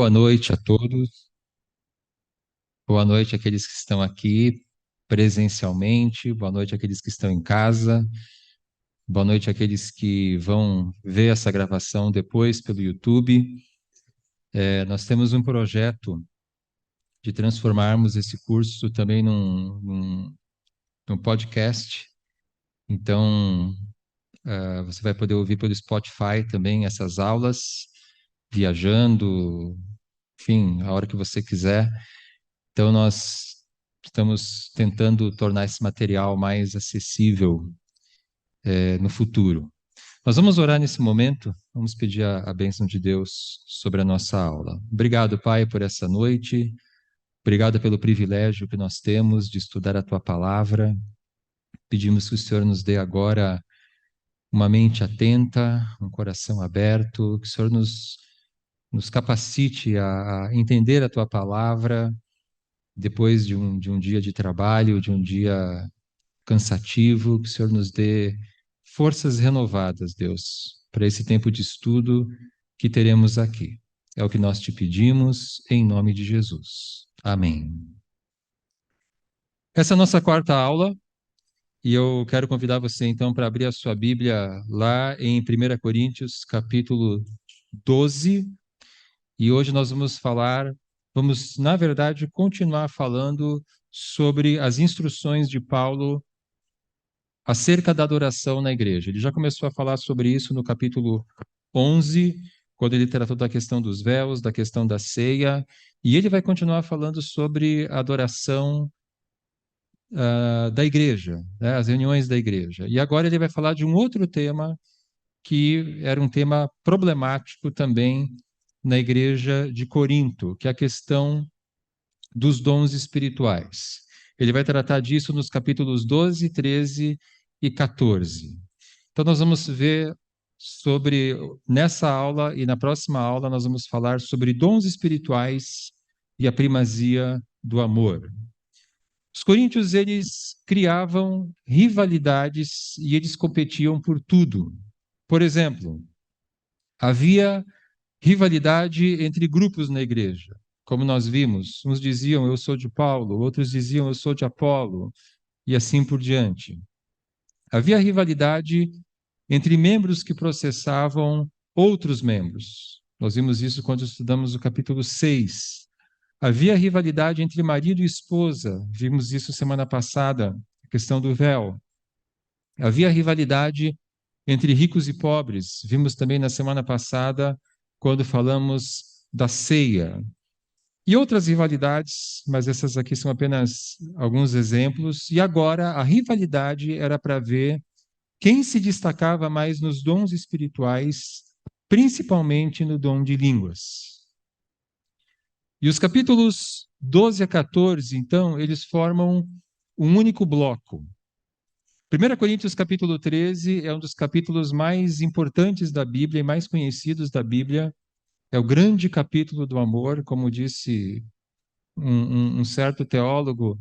Boa noite a todos. Boa noite àqueles que estão aqui presencialmente. Boa noite àqueles que estão em casa. Boa noite àqueles que vão ver essa gravação depois pelo YouTube. Nós temos um projeto de transformarmos esse curso também num podcast. Então, você vai poder ouvir pelo Spotify também essas aulas, viajando, enfim, a hora que você quiser. Então, nós estamos tentando tornar esse material mais acessível, no futuro. Nós vamos orar nesse momento, vamos pedir a bênção de Deus sobre a nossa aula. Obrigado, Pai, por essa noite, obrigado pelo privilégio que nós temos de estudar a Tua palavra. Pedimos que o Senhor nos dê agora uma mente atenta, um coração aberto, que o Senhor nos capacite a entender a Tua palavra, depois de um dia de trabalho, de um dia cansativo, que o Senhor nos dê forças renovadas, Deus, para esse tempo de estudo que teremos aqui. É o que nós te pedimos, em nome de Jesus. Amém. Essa é a nossa quarta aula, e eu quero convidar você, então, para abrir a sua Bíblia lá em 1 Coríntios, capítulo 12, e hoje nós vamos, na verdade, continuar falando sobre as instruções de Paulo acerca da adoração na igreja. Ele já começou a falar sobre isso no capítulo 11, quando ele tratou da questão dos véus, da questão da ceia, e ele vai continuar falando sobre a adoração da igreja, né, as reuniões da igreja. E agora ele vai falar de um outro tema que era um tema problemático também na igreja de Corinto, que é a questão dos dons espirituais. Ele vai tratar disso nos capítulos 12, 13 e 14. Então, nós vamos ver nessa aula e na próxima aula, nós vamos falar sobre dons espirituais e a primazia do amor. Os coríntios, eles criavam rivalidades e eles competiam por tudo. Por exemplo, havia rivalidade entre grupos na igreja. Como nós vimos, uns diziam eu sou de Paulo, outros diziam eu sou de Apolo, e assim por diante. Havia rivalidade entre membros que processavam outros membros. Nós vimos isso quando estudamos o capítulo 6. Havia rivalidade entre marido e esposa, vimos isso semana passada, a questão do véu. Havia rivalidade entre ricos e pobres, vimos também na semana passada, quando falamos da ceia. E outras rivalidades, mas essas aqui são apenas alguns exemplos. E agora a rivalidade era para ver quem se destacava mais nos dons espirituais, principalmente no dom de línguas. E os capítulos 12 a 14, então, eles formam um único bloco. 1 Coríntios capítulo 13 é um dos capítulos mais importantes da Bíblia e mais conhecidos da Bíblia. É o grande capítulo do amor, como disse um certo teólogo,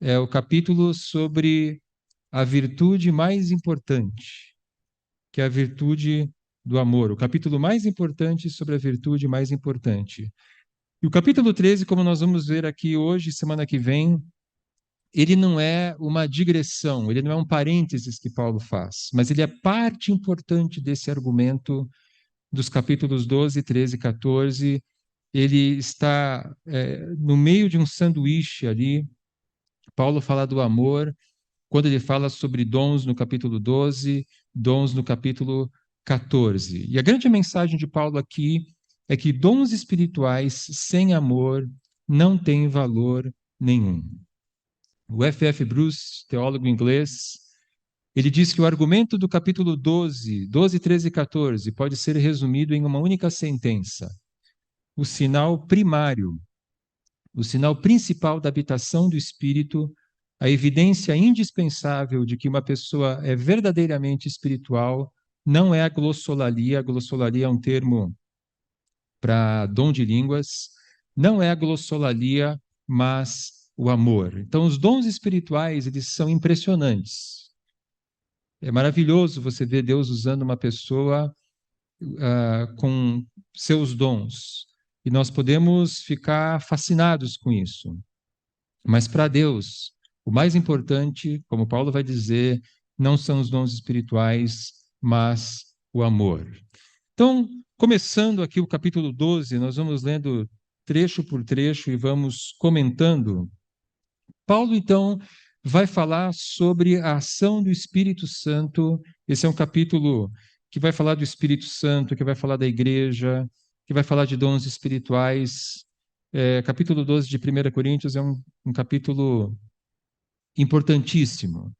é o capítulo sobre a virtude mais importante, que é a virtude do amor. O capítulo mais importante sobre a virtude mais importante. E o capítulo 13, como nós vamos ver aqui hoje, semana que vem, ele não é uma digressão, ele não é um parênteses que Paulo faz, mas ele é parte importante desse argumento dos capítulos 12, 13 e 14. Ele está no meio de um sanduíche ali. Paulo fala do amor, quando ele fala sobre dons no capítulo 12, dons no capítulo 14. E a grande mensagem de Paulo aqui é que dons espirituais sem amor não têm valor nenhum. O F.F. Bruce, teólogo inglês, ele diz que o argumento do capítulo 12, 13 e 14 pode ser resumido em uma única sentença. O sinal primário, o sinal principal da habitação do Espírito, a evidência indispensável de que uma pessoa é verdadeiramente espiritual, não é a glossolalia. A glossolalia é um termo para dom de línguas. Não é a glossolalia, mas o amor. Então, os dons espirituais, eles são impressionantes. É maravilhoso você ver Deus usando uma pessoa com seus dons. e nós podemos ficar fascinados com isso. Mas para Deus, o mais importante, como Paulo vai dizer, não são os dons espirituais, mas o amor. Então, começando aqui o capítulo 12, nós vamos lendo trecho por trecho e vamos comentando. Paulo, então, vai falar sobre a ação do Espírito Santo. Esse é um capítulo que vai falar do Espírito Santo, que vai falar da igreja, que vai falar de dons espirituais. Capítulo 12 de 1 Coríntios é um capítulo importantíssimo.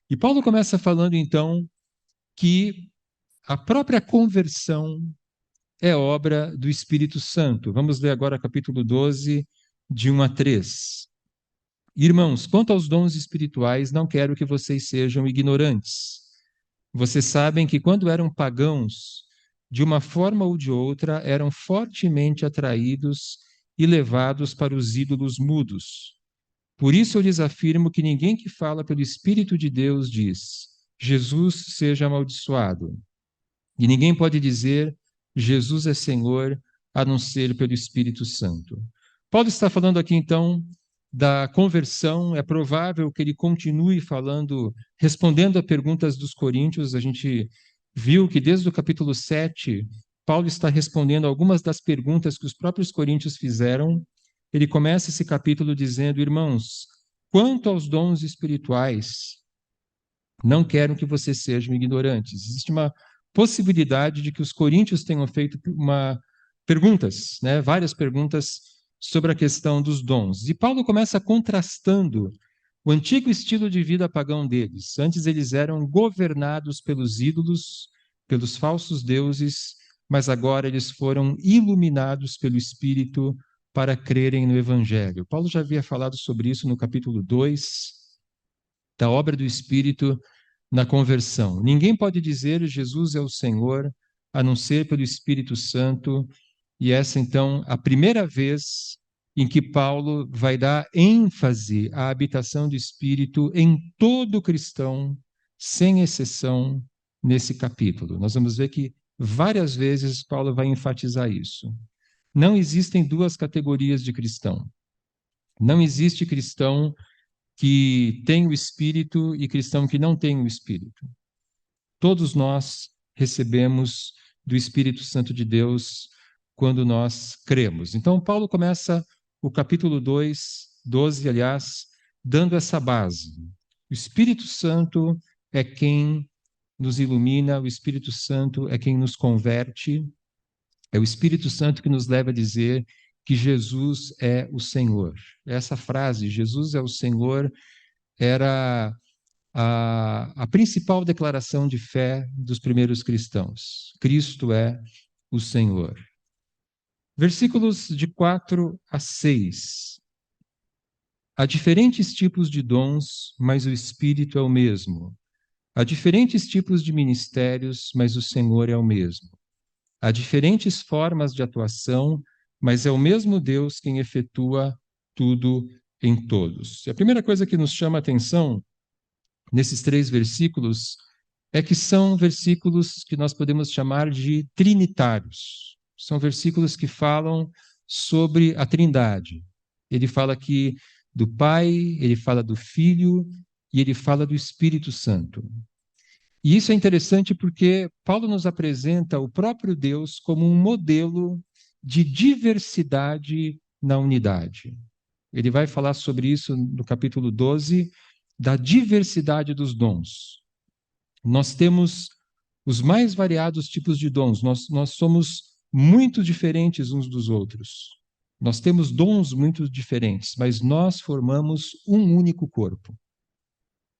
E Paulo começa falando, então, que a própria conversão é obra do Espírito Santo. Vamos ler agora capítulo 12, de 1 a 3. Irmãos, quanto aos dons espirituais, não quero que vocês sejam ignorantes. Vocês sabem que quando eram pagãos, de uma forma ou de outra, eram fortemente atraídos e levados para os ídolos mudos. Por isso eu lhes afirmo que ninguém que fala pelo Espírito de Deus diz: Jesus seja amaldiçoado. E ninguém pode dizer: Jesus é Senhor, a não ser pelo Espírito Santo. Paulo está falando aqui, então, da conversão. É provável que ele continue falando, respondendo a perguntas dos coríntios. A gente viu que desde o capítulo 7, Paulo está respondendo algumas das perguntas que os próprios coríntios fizeram. Ele começa esse capítulo dizendo: irmãos, quanto aos dons espirituais, não quero que vocês sejam ignorantes. Existe uma possibilidade de que os coríntios tenham feito perguntas, né, várias perguntas sobre a questão dos dons. E Paulo começa contrastando o antigo estilo de vida pagão deles. Antes eles eram governados pelos ídolos, pelos falsos deuses, mas agora eles foram iluminados pelo Espírito para crerem no Evangelho. Paulo já havia falado sobre isso no capítulo 2, da obra do Espírito na conversão. Ninguém pode dizer Jesus é o Senhor, a não ser pelo Espírito Santo, e essa, então, a primeira vez em que Paulo vai dar ênfase à habitação do Espírito em todo cristão, sem exceção, nesse capítulo. Nós vamos ver que várias vezes Paulo vai enfatizar isso. Não existem duas categorias de cristão. Não existe cristão que tem o Espírito e cristão que não tem o Espírito. Todos nós recebemos do Espírito Santo de Deus quando nós cremos. Então, Paulo começa o capítulo 2, 12, aliás, dando essa base. O Espírito Santo é quem nos ilumina, o Espírito Santo é quem nos converte, é o Espírito Santo que nos leva a dizer que Jesus é o Senhor. Essa frase, Jesus é o Senhor, era a principal declaração de fé dos primeiros cristãos. Cristo é o Senhor. Versículos de 4 a 6. Há diferentes tipos de dons, mas o Espírito é o mesmo. Há diferentes tipos de ministérios, mas o Senhor é o mesmo. Há diferentes formas de atuação, mas é o mesmo Deus quem efetua tudo em todos. E a primeira coisa que nos chama a atenção nesses 3 versículos é que são versículos que nós podemos chamar de trinitários. São versículos que falam sobre a Trindade. Ele fala aqui do Pai, ele fala do Filho e ele fala do Espírito Santo. E isso é interessante porque Paulo nos apresenta o próprio Deus como um modelo de diversidade na unidade. Ele vai falar sobre isso no capítulo 12, da diversidade dos dons. Nós temos os mais variados tipos de dons, nós somos muito diferentes uns dos outros. Nós temos dons muito diferentes, mas nós formamos um único corpo.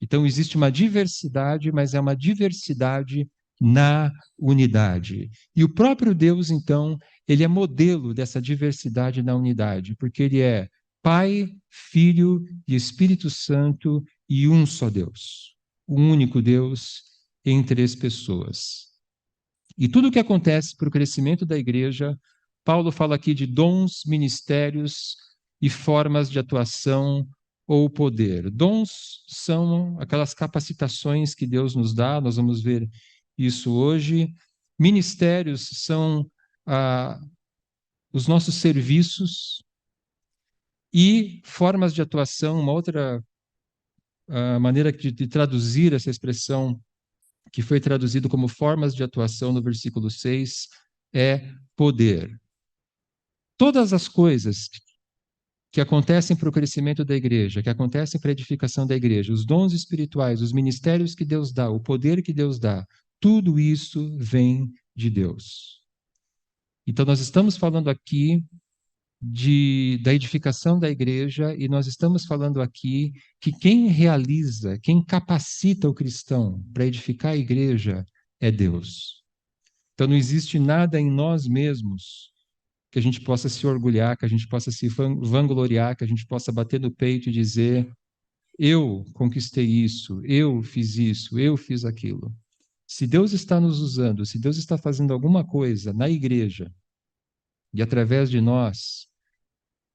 Então, existe uma diversidade, mas é uma diversidade na unidade. E o próprio Deus, então, ele é modelo dessa diversidade na unidade, porque ele é Pai, Filho e Espírito Santo e um só Deus. Um único Deus em 3 pessoas. E tudo o que acontece para o crescimento da igreja, Paulo fala aqui de dons, ministérios e formas de atuação ou poder. Dons são aquelas capacitações que Deus nos dá, nós vamos ver isso hoje. Ministérios são os nossos serviços e formas de atuação. Uma outra maneira de traduzir essa expressão, que foi traduzido como formas de atuação no versículo 6, é poder. Todas as coisas que acontecem para o crescimento da igreja, que acontecem para a edificação da igreja, os dons espirituais, os ministérios que Deus dá, o poder que Deus dá, tudo isso vem de Deus. Então, nós estamos falando aqui da edificação da igreja e nós estamos falando aqui que quem realiza, quem capacita o cristão para edificar a igreja é Deus. Então, não existe nada em nós mesmos que a gente possa se orgulhar, que a gente possa se vangloriar, que a gente possa bater no peito e dizer: eu conquistei isso, eu fiz aquilo. Se Deus está nos usando, se Deus está fazendo alguma coisa na igreja e através de nós,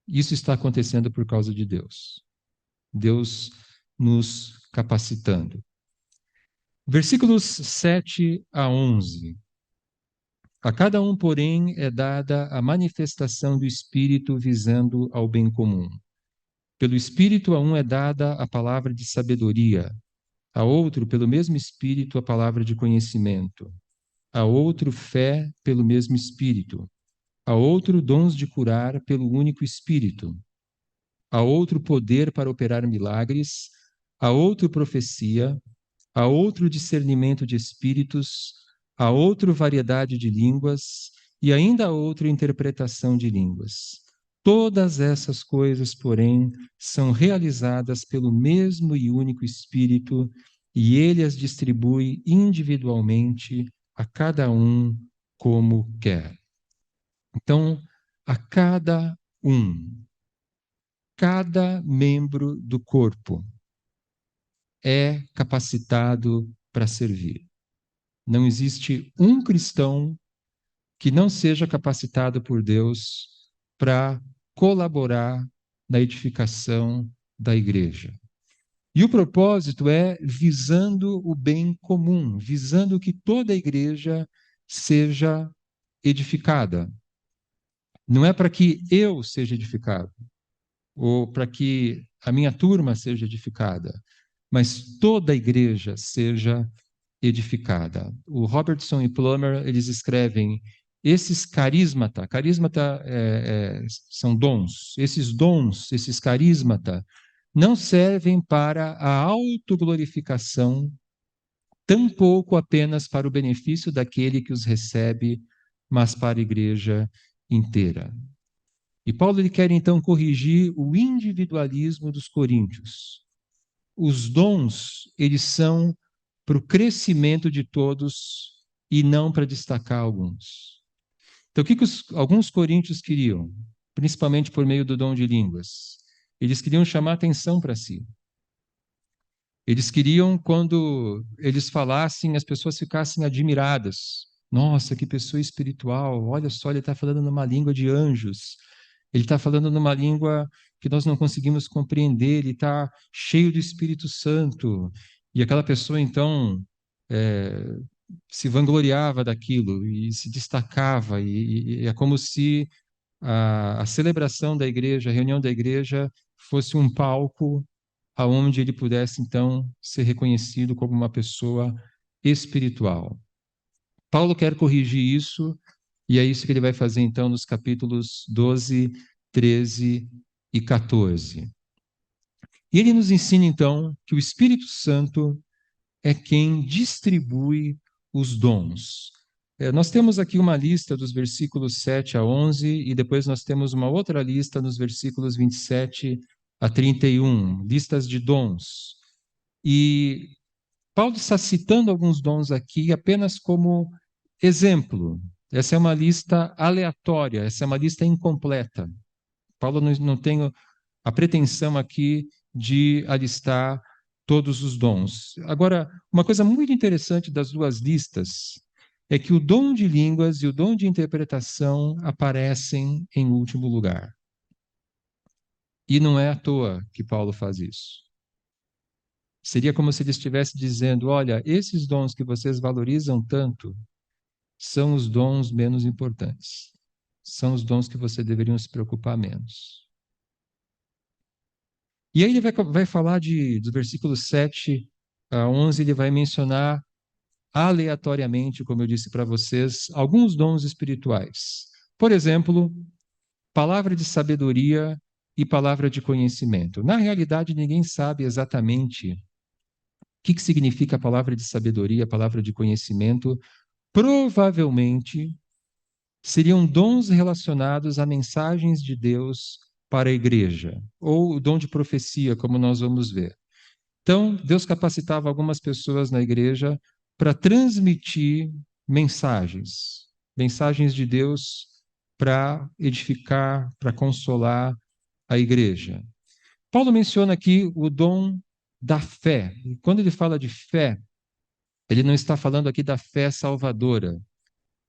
isso está acontecendo por causa de Deus. Deus nos capacitando. Versículos 7 a 11. A cada um, porém, é dada a manifestação do Espírito visando ao bem comum. Pelo Espírito, a um é dada a palavra de sabedoria, a outro, pelo mesmo Espírito, a palavra de conhecimento, a outro, fé pelo mesmo Espírito, a outro, dons de curar pelo único Espírito, a outro, poder para operar milagres, a outro, profecia, a outro, discernimento de espíritos, a outro, variedade de línguas, e ainda a outro, interpretação de línguas. Todas essas coisas, porém, são realizadas pelo mesmo e único Espírito, e ele as distribui individualmente a cada um como quer. Então, a cada membro do corpo é capacitado para servir. Não existe um cristão que não seja capacitado por Deus para colaborar na edificação da igreja. E o propósito é visando o bem comum, visando que toda a igreja seja edificada. Não é para que eu seja edificado, ou para que a minha turma seja edificada, mas toda a igreja seja edificada. O Robertson e Plummer, eles escrevem: esses carismata são dons, esses carismata, não servem para a autoglorificação, tampouco apenas para o benefício daquele que os recebe, mas para a igreja inteira. E Paulo ele quer então corrigir o individualismo dos coríntios. Os dons, eles são para o crescimento de todos e não para destacar alguns. Então, o que alguns coríntios queriam, principalmente por meio do dom de línguas? Eles queriam chamar atenção para si. Eles queriam, quando eles falassem, as pessoas ficassem admiradas. Nossa, que pessoa espiritual! Olha só, ele está falando numa língua de anjos. Ele está falando numa língua que nós não conseguimos compreender. Ele está cheio do Espírito Santo. E aquela pessoa, então, se vangloriava daquilo e se destacava. E é como se a celebração da igreja, a reunião da igreja, fosse um palco aonde ele pudesse, então, ser reconhecido como uma pessoa espiritual. Paulo quer corrigir isso, e é isso que ele vai fazer, então, nos capítulos 12, 13 e 14. E ele nos ensina, então, que o Espírito Santo é quem distribui os dons. Nós temos aqui uma lista dos versículos 7 a 11, e depois nós temos uma outra lista nos versículos 27 a 31, listas de dons. E Paulo está citando alguns dons aqui apenas como exemplo. Essa é uma lista aleatória, essa é uma lista incompleta. Paulo não tem a pretensão aqui de alistar todos os dons. Agora, uma coisa muito interessante das duas listas é que o dom de línguas e o dom de interpretação aparecem em último lugar. E não é à toa que Paulo faz isso. Seria como se ele estivesse dizendo: olha, esses dons que vocês valorizam tanto são os dons menos importantes. são os dons que você deveria se preocupar menos. E aí ele vai falar dos versículos 7 a 11, ele vai mencionar aleatoriamente, como eu disse para vocês, alguns dons espirituais. Por exemplo, palavra de sabedoria e palavra de conhecimento. Na realidade, ninguém sabe exatamente o que significa a palavra de sabedoria, a palavra de conhecimento. Provavelmente seriam dons relacionados a mensagens de Deus para a igreja, ou o dom de profecia, como nós vamos ver. Então, Deus capacitava algumas pessoas na igreja para transmitir mensagens, mensagens de Deus para edificar, para consolar a igreja. Paulo menciona aqui o dom da fé. E quando ele fala de fé, ele não está falando aqui da fé salvadora,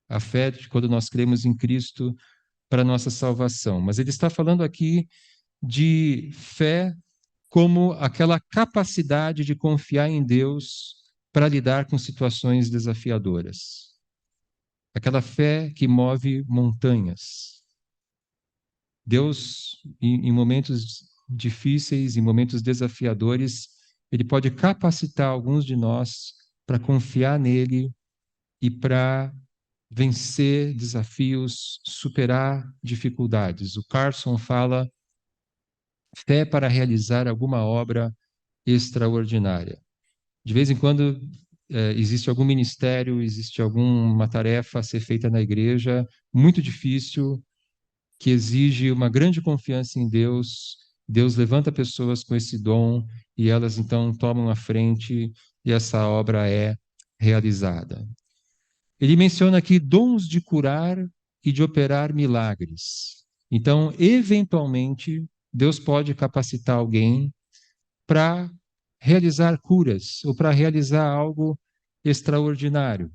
a fé de quando nós cremos em Cristo para a nossa salvação, mas ele está falando aqui de fé como aquela capacidade de confiar em Deus para lidar com situações desafiadoras. Aquela fé que move montanhas. Deus, em momentos difíceis, em momentos desafiadores, ele pode capacitar alguns de nós para confiar nele e para vencer desafios, superar dificuldades. O Carson fala fé para realizar alguma obra extraordinária. De vez em quando existe algum ministério, existe alguma tarefa a ser feita na igreja, muito difícil, que exige uma grande confiança em Deus. Deus levanta pessoas com esse dom e elas então tomam a frente e essa obra é realizada. Ele menciona aqui dons de curar e de operar milagres. Então, eventualmente, Deus pode capacitar alguém para realizar curas ou para realizar algo extraordinário.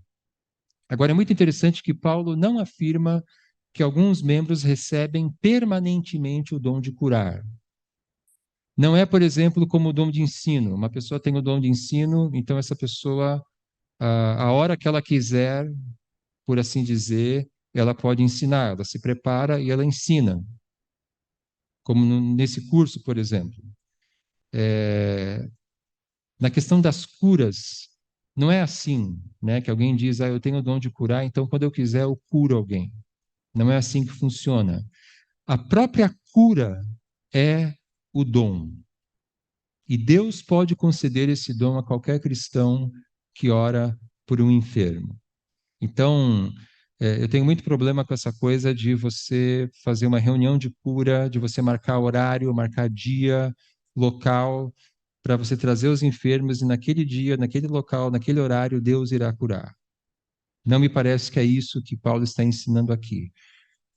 Agora, é muito interessante que Paulo não afirma que alguns membros recebem permanentemente o dom de curar. Não é, por exemplo, como o dom de ensino. Uma pessoa tem o dom de ensino, então essa pessoa, a hora que ela quiser, por assim dizer, ela pode ensinar, ela se prepara e ela ensina, como nesse curso, por exemplo. Na questão das curas, não é assim, né? Que alguém diz, eu tenho o dom de curar, então quando eu quiser eu curo alguém. Não é assim que funciona. A própria cura é o dom. E Deus pode conceder esse dom a qualquer cristão que ora por um enfermo. Então, eu tenho muito problema com essa coisa de você fazer uma reunião de cura, de você marcar horário, marcar dia, local, para você trazer os enfermos e naquele dia, naquele local, naquele horário, Deus irá curar. Não me parece que é isso que Paulo está ensinando aqui.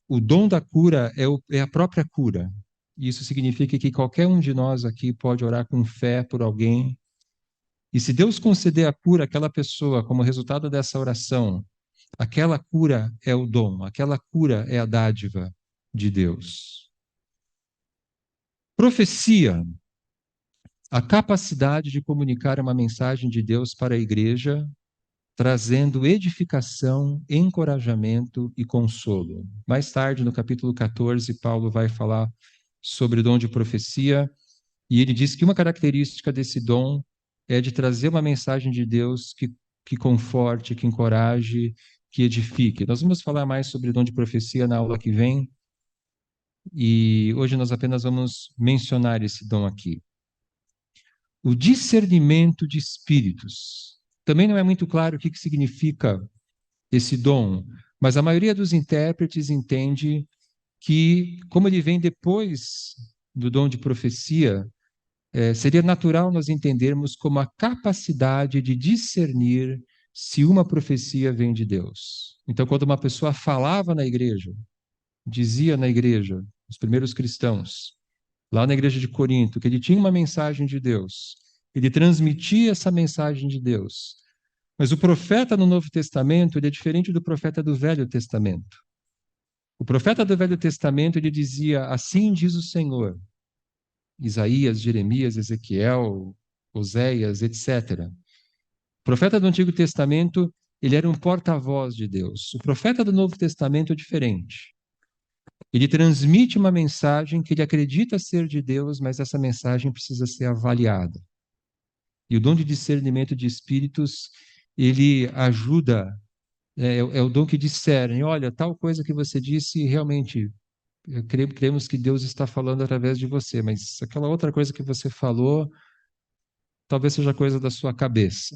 O dom da cura é a própria cura. Isso significa que qualquer um de nós aqui pode orar com fé por alguém. E se Deus conceder a cura àquela pessoa como resultado dessa oração, aquela cura é o dom, aquela cura é a dádiva de Deus. Profecia, a capacidade de comunicar uma mensagem de Deus para a igreja, trazendo edificação, encorajamento e consolo. Mais tarde, no capítulo 14, Paulo vai falar sobre o dom de profecia, e ele diz que uma característica desse dom é de trazer uma mensagem de Deus que conforte, que encoraje, que edifique. Nós vamos falar mais sobre o dom de profecia na aula que vem, e hoje nós apenas vamos mencionar esse dom aqui. O discernimento de espíritos. Também não é muito claro o que significa esse dom, mas a maioria dos intérpretes entende que, como ele vem depois do dom de profecia, seria natural nós entendermos como a capacidade de discernir se uma profecia vem de Deus. Então, quando uma pessoa falava na igreja, dizia na igreja, os primeiros cristãos, lá na igreja de Corinto, que ele tinha uma mensagem de Deus, ele transmitia essa mensagem de Deus. Mas o profeta no Novo Testamento, ele é diferente do profeta do Velho Testamento. O profeta do Velho Testamento, ele dizia, assim diz o Senhor. Isaías, Jeremias, Ezequiel, Oséias, etc. O profeta do Antigo Testamento, ele era um porta-voz de Deus. O profeta do Novo Testamento é diferente. Ele transmite uma mensagem que ele acredita ser de Deus, mas essa mensagem precisa ser avaliada. E o dom de discernimento de espíritos, ele ajuda, é o dom que discerne. Olha, tal coisa que você disse, realmente, cremos que Deus está falando através de você, mas aquela outra coisa que você falou, talvez seja coisa da sua cabeça.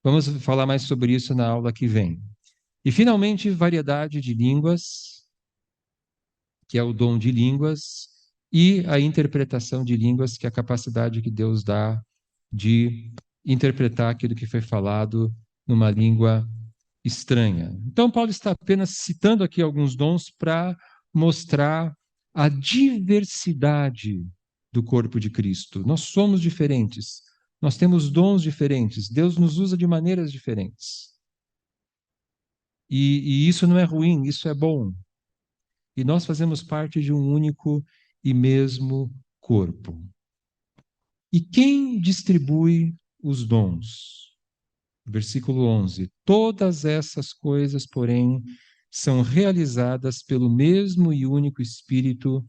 Vamos falar mais sobre isso na aula que vem. E, finalmente, variedade de línguas, que é o dom de línguas, e a interpretação de línguas, que é a capacidade que Deus dá de interpretar aquilo que foi falado numa língua estranha. Então, Paulo está apenas citando aqui alguns dons para mostrar a diversidade do corpo de Cristo. Nós somos diferentes, nós temos dons diferentes, Deus nos usa de maneiras diferentes. E isso não é ruim, isso é bom. E nós fazemos parte de um único e mesmo corpo. E quem distribui os dons? Versículo 11: todas essas coisas, porém, são realizadas pelo mesmo e único Espírito,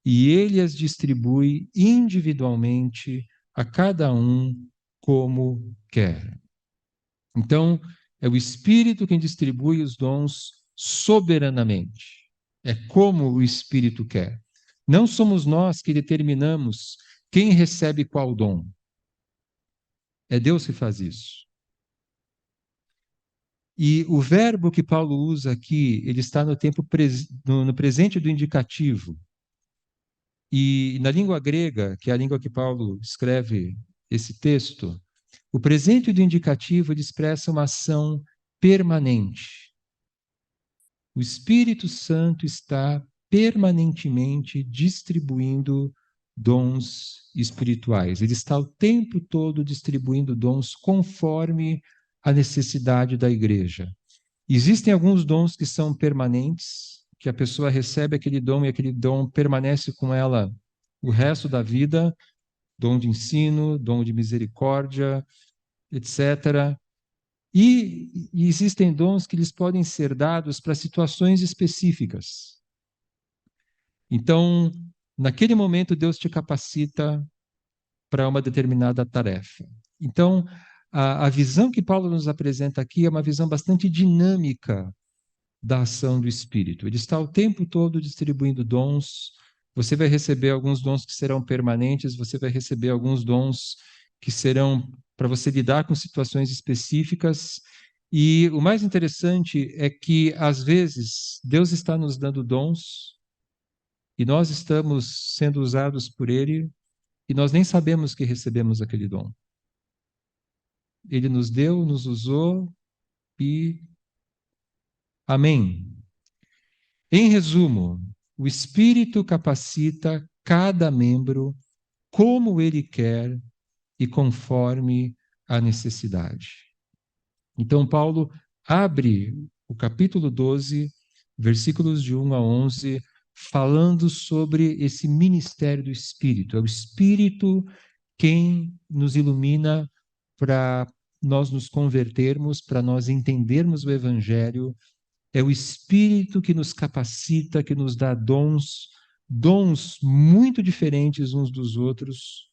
e ele as distribui individualmente a cada um como quer. Então, é o Espírito quem distribui os dons soberanamente. É como o Espírito quer. Não somos nós que determinamos quem recebe qual dom. É Deus que faz isso. E o verbo que Paulo usa aqui, ele está no tempo no presente do indicativo. E na língua grega, que é a língua que Paulo escreve esse texto, o presente do indicativo ele expressa uma ação permanente. O Espírito Santo está permanentemente distribuindo dons espirituais. Ele está o tempo todo distribuindo dons conforme a necessidade da igreja. Existem alguns dons que são permanentes, que a pessoa recebe aquele dom e aquele dom permanece com ela o resto da vida, dom de ensino, dom de misericórdia, etc. E existem dons que eles podem ser dados para situações específicas. Então, naquele momento, Deus te capacita para uma determinada tarefa. Então, a visão que Paulo nos apresenta aqui é uma visão bastante dinâmica da ação do Espírito. Ele está o tempo todo distribuindo dons. Você vai receber alguns dons que serão permanentes, você vai receber alguns dons que serão para você lidar com situações específicas. E o mais interessante é que, às vezes, Deus está nos dando dons e nós estamos sendo usados por Ele e nós nem sabemos que recebemos aquele dom. Ele nos deu, nos usou e amém. Em resumo, o Espírito capacita cada membro como ele quer e conforme a necessidade. Então, Paulo abre o capítulo 12, versículos de 1 a 11, falando sobre esse ministério do Espírito. É o Espírito quem nos ilumina para nós nos convertermos, para nós entendermos o Evangelho. É o Espírito que nos capacita, que nos dá dons, dons muito diferentes uns dos outros,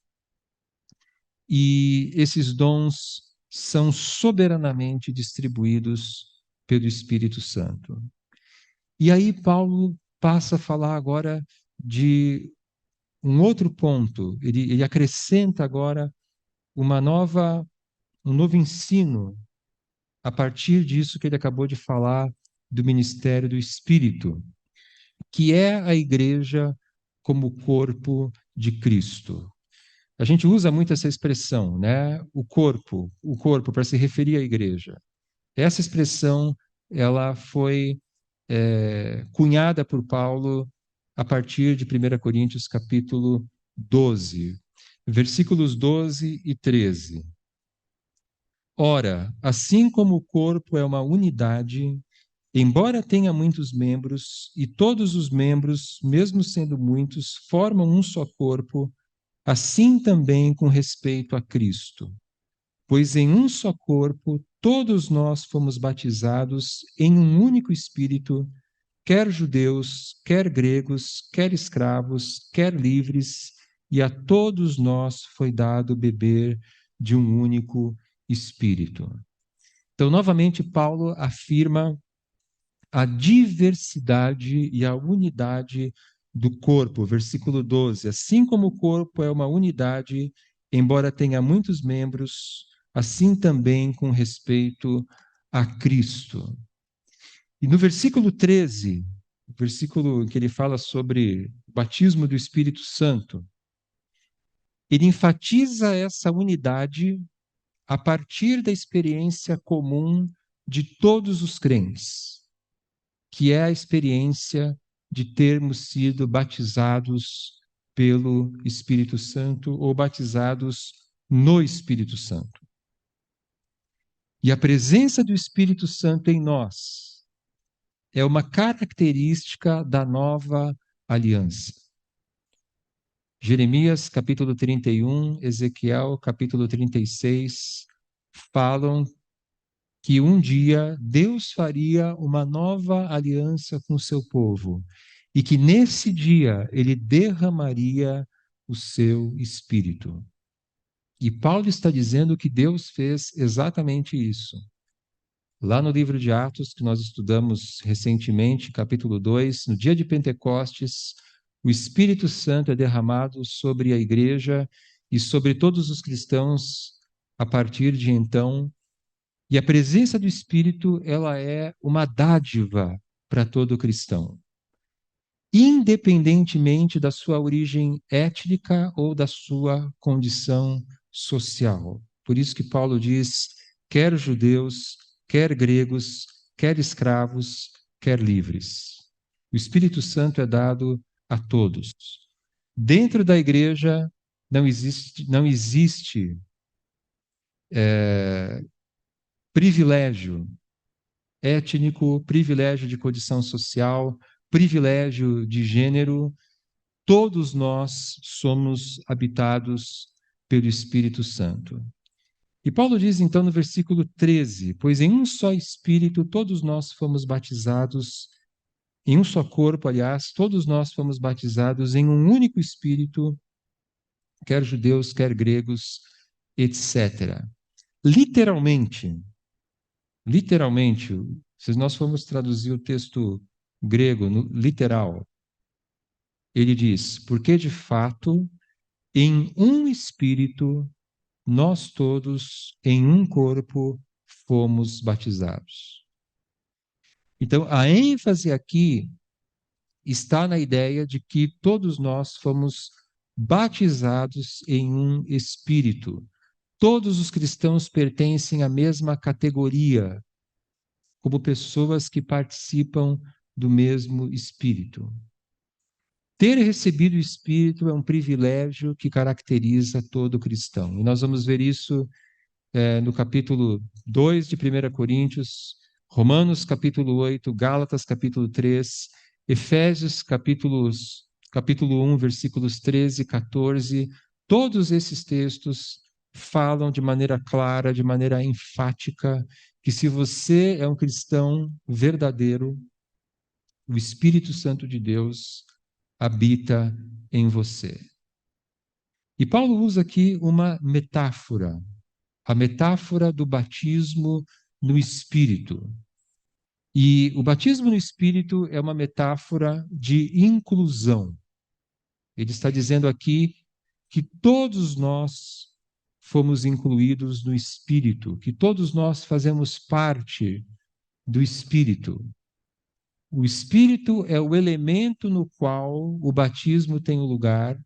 e esses dons são soberanamente distribuídos pelo Espírito Santo. E aí Paulo passa a falar agora de um outro ponto, ele acrescenta agora um novo ensino a partir disso que ele acabou de falar do ministério do Espírito, que é a igreja como corpo de Cristo. A gente usa muito essa expressão, né? O corpo para se referir à igreja. Essa expressão, ela foi cunhada por Paulo a partir de 1 Coríntios capítulo 12, versículos 12 e 13. Ora, assim como o corpo é uma unidade, embora tenha muitos membros, e todos os membros, mesmo sendo muitos, formam um só corpo, assim também com respeito a Cristo. Pois em um só corpo todos nós fomos batizados em um único Espírito quer judeus, quer gregos, quer escravos, quer livres, e a todos nós foi dado beber de um único Espírito. Então, novamente, Paulo afirma a diversidade e a unidade do corpo. Versículo 12. Assim como o corpo é uma unidade, embora tenha muitos membros, assim também com respeito a Cristo. E no versículo 13, o versículo em que ele fala sobre o batismo do Espírito Santo, ele enfatiza essa unidade a partir da experiência comum de todos os crentes, que é a experiência de termos sido batizados pelo Espírito Santo ou batizados no Espírito Santo. E a presença do Espírito Santo em nós é uma característica da nova aliança. Jeremias, capítulo 31, Ezequiel, capítulo 36, falam que um dia Deus faria uma nova aliança com o seu povo e que nesse dia ele derramaria o seu espírito. E Paulo está dizendo que Deus fez exatamente isso. Lá no livro de Atos, que nós estudamos recentemente, capítulo 2, no dia de Pentecostes, o Espírito Santo é derramado sobre a igreja e sobre todos os cristãos a partir de então. E a presença do Espírito, ela é uma dádiva para todo cristão, independentemente da sua origem étnica ou da sua condição social. Por isso que Paulo diz, quer judeus, quer gregos, quer escravos, quer livres. O Espírito Santo é dado a todos. Dentro da igreja não existe privilégio étnico, privilégio de condição social, privilégio de gênero. Todos nós somos habitados pelo Espírito Santo. E Paulo diz então no versículo 13: pois em um só Espírito todos nós fomos batizados, em um só corpo, aliás, todos nós fomos batizados em um único Espírito, quer judeus, quer gregos, etc. Literalmente, se nós formos traduzir o texto grego, no literal, ele diz: porque de fato, em um Espírito, nós todos, em um corpo, fomos batizados. Então, a ênfase aqui está na ideia de que todos nós fomos batizados em um Espírito. Todos os cristãos pertencem à mesma categoria, como pessoas que participam do mesmo Espírito. Ter recebido o Espírito é um privilégio que caracteriza todo cristão. E nós vamos ver isso no capítulo 2 de 1 Coríntios, Romanos capítulo 8, Gálatas capítulo 3, Efésios capítulo 1, versículos 13 e 14. Todos esses textos falam de maneira clara, de maneira enfática, que se você é um cristão verdadeiro, o Espírito Santo de Deus habita em você. E Paulo usa aqui uma metáfora, a metáfora do batismo no Espírito. E o batismo no Espírito é uma metáfora de inclusão. Ele está dizendo aqui que todos nós fomos incluídos no Espírito, que todos nós fazemos parte do Espírito. O Espírito é o elemento no qual o batismo tem lugar,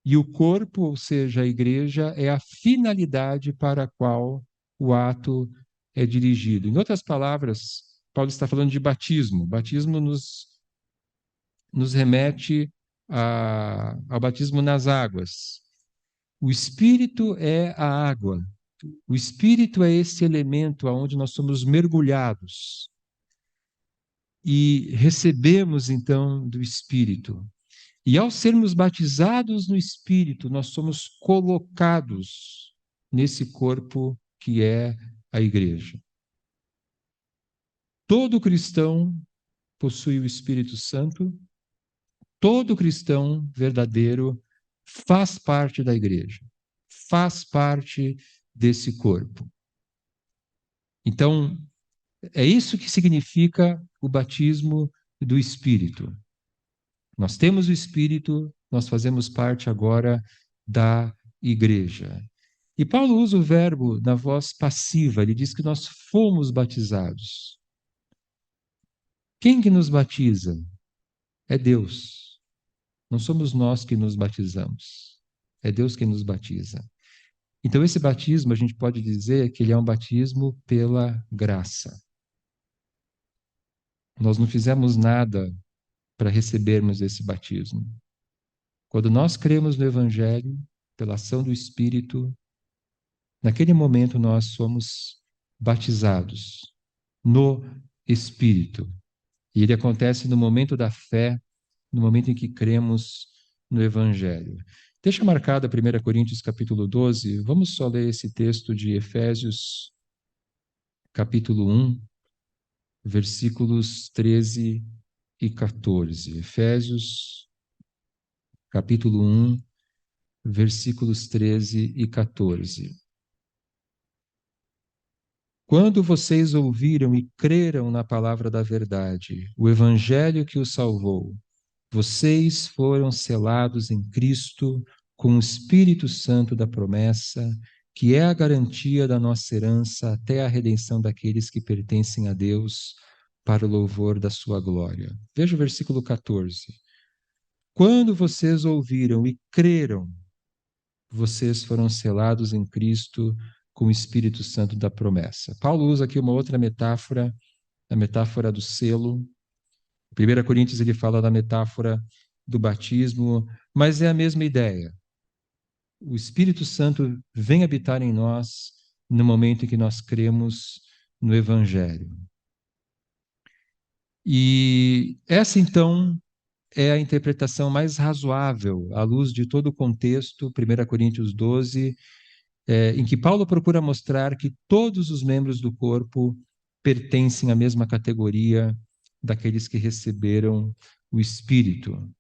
e o corpo, ou seja, a igreja, é a finalidade para a qual o ato é dirigido. Em outras palavras, Paulo está falando de batismo. Batismo nos remete ao batismo nas águas. O Espírito é a água. O Espírito é esse elemento aonde nós somos mergulhados e recebemos, então, do Espírito. E ao sermos batizados no Espírito, nós somos colocados nesse corpo que é a igreja. Todo cristão possui o Espírito Santo, todo cristão verdadeiro faz parte da igreja, faz parte desse corpo. Então, é isso que significa o batismo do Espírito. Nós temos o Espírito, nós fazemos parte agora da igreja. E Paulo usa o verbo na voz passiva, ele diz que nós fomos batizados. Quem que nos batiza? É Deus. Não somos nós que nos batizamos. É Deus quem nos batiza. Então, esse batismo, a gente pode dizer que ele é um batismo pela graça. Nós não fizemos nada para recebermos esse batismo. Quando nós cremos no Evangelho, pela ação do Espírito, naquele momento nós somos batizados no Espírito. E ele acontece no momento da fé, no momento em que cremos no Evangelho. Deixa marcado 1 Coríntios capítulo 12, vamos só ler esse texto de Efésios capítulo 1, versículos 13 e 14. Efésios capítulo 1, versículos 13 e 14. Quando vocês ouviram e creram na palavra da verdade, o evangelho que os salvou, vocês foram selados em Cristo com o Espírito Santo da promessa, que é a garantia da nossa herança até a redenção daqueles que pertencem a Deus, para o louvor da sua glória. Veja o versículo 14. Quando vocês ouviram e creram, vocês foram selados em Cristo com o Espírito Santo da promessa. Paulo usa aqui uma outra metáfora, a metáfora do selo. Em 1 Coríntios ele fala da metáfora do batismo, mas é a mesma ideia. O Espírito Santo vem habitar em nós no momento em que nós cremos no Evangelho. E essa, então, é a interpretação mais razoável, à luz de todo o contexto, 1 Coríntios 12, em que Paulo procura mostrar que todos os membros do corpo pertencem à mesma categoria daqueles que receberam o Espírito.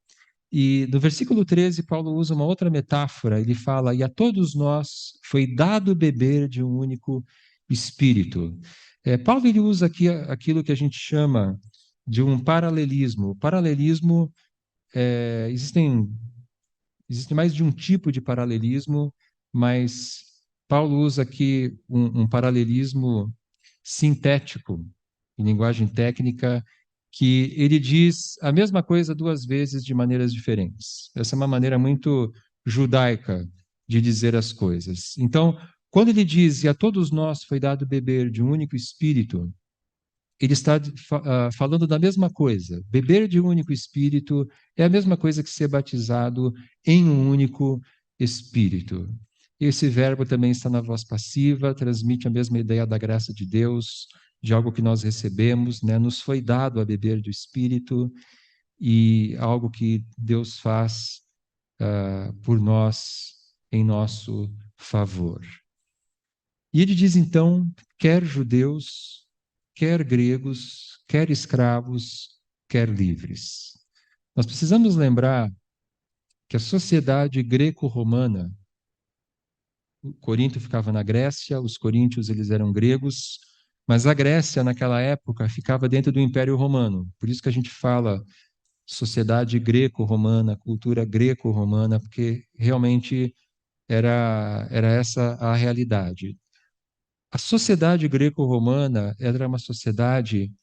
E no versículo 13, Paulo usa uma outra metáfora, ele fala, e a todos nós foi dado beber de um único Espírito. Paulo ele usa aqui aquilo que a gente chama de um paralelismo. O paralelismo, existem mais de um tipo de paralelismo, mas Paulo usa aqui um paralelismo sintético, em linguagem técnica, que ele diz a mesma coisa duas vezes de maneiras diferentes. Essa é uma maneira muito judaica de dizer as coisas. Então, quando ele diz, e a todos nós foi dado beber de um único espírito, ele está falando da mesma coisa. Beber de um único espírito é a mesma coisa que ser batizado em um único espírito. Esse verbo também está na voz passiva, transmite a mesma ideia da graça de Deus, de algo que nós recebemos, né? Nos foi dado a beber do espírito e algo que Deus faz por nós em nosso favor. E ele diz então, quer judeus, quer gregos, quer escravos, quer livres. Nós precisamos lembrar que a sociedade greco-romana, Corinto ficava na Grécia, os coríntios eles eram gregos, mas a Grécia naquela época ficava dentro do Império Romano. Por isso que a gente fala sociedade greco-romana, cultura greco-romana, porque realmente era essa a realidade. A sociedade greco-romana era uma sociedade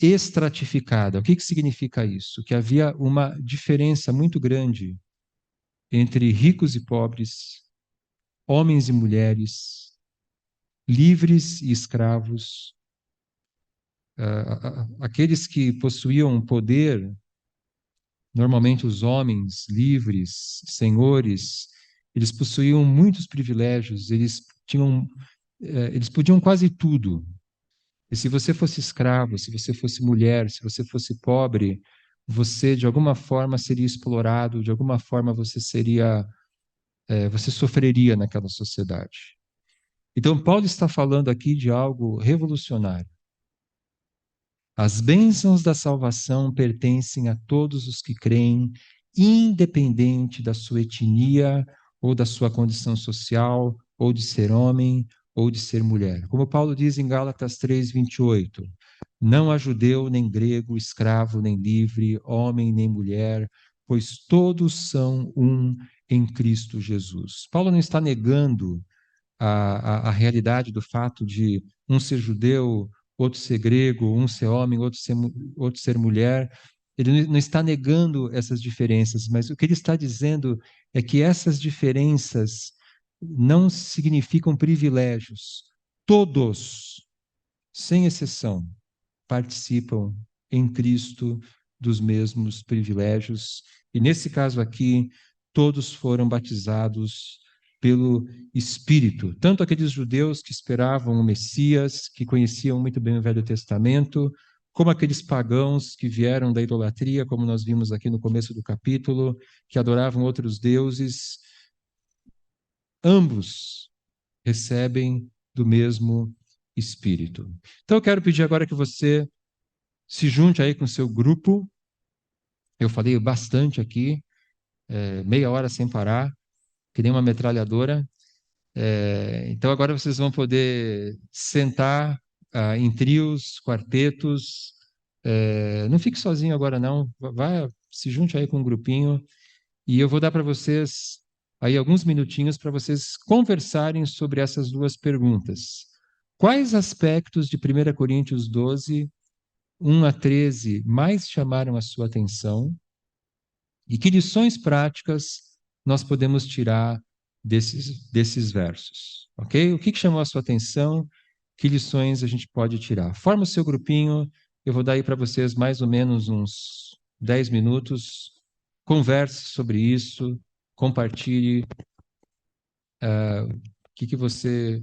estratificada. O que significa isso? Que havia uma diferença muito grande entre ricos e pobres, homens e mulheres, livres e escravos. Aqueles que possuíam poder, normalmente os homens livres, senhores, eles possuíam muitos privilégios, eles podiam quase tudo. E se você fosse escravo, se você fosse mulher, se você fosse pobre, você de alguma forma seria explorado, de alguma forma você sofreria naquela sociedade. Então Paulo está falando aqui de algo revolucionário. As bênçãos da salvação pertencem a todos os que creem, independente da sua etnia ou da sua condição social, ou de ser homem ou de ser mulher. Como Paulo diz em Gálatas 3:28, não há judeu nem grego, escravo nem livre, homem nem mulher, pois todos são um em Cristo Jesus. Paulo não está negando a realidade do fato de um ser judeu, outro ser grego, um ser homem, outro ser mulher. Ele não está negando essas diferenças, mas o que ele está dizendo é que essas diferenças não significam privilégios. Todos, sem exceção, participam em Cristo dos mesmos privilégios. E nesse caso aqui, todos foram batizados pelo Espírito, tanto aqueles judeus que esperavam o Messias, que conheciam muito bem o Velho Testamento, como aqueles pagãos que vieram da idolatria, como nós vimos aqui no começo do capítulo, que adoravam outros deuses. Ambos recebem do mesmo Espírito. Então eu quero pedir agora que você se junte aí com o seu grupo. Eu falei bastante aqui, meia hora sem parar, que nem uma metralhadora. Então agora vocês vão poder sentar em trios, quartetos. Não fique sozinho agora não, vá, se junte aí com um grupinho e eu vou dar para vocês aí alguns minutinhos para vocês conversarem sobre essas duas perguntas. Quais aspectos de 1 Coríntios 12, 1 a 13 mais chamaram a sua atenção? E que lições práticas nós podemos tirar desses versos, ok? O que chamou a sua atenção? Que lições a gente pode tirar? Forma o seu grupinho, eu vou dar aí para vocês mais ou menos uns 10 minutos, converse sobre isso, compartilhe o que você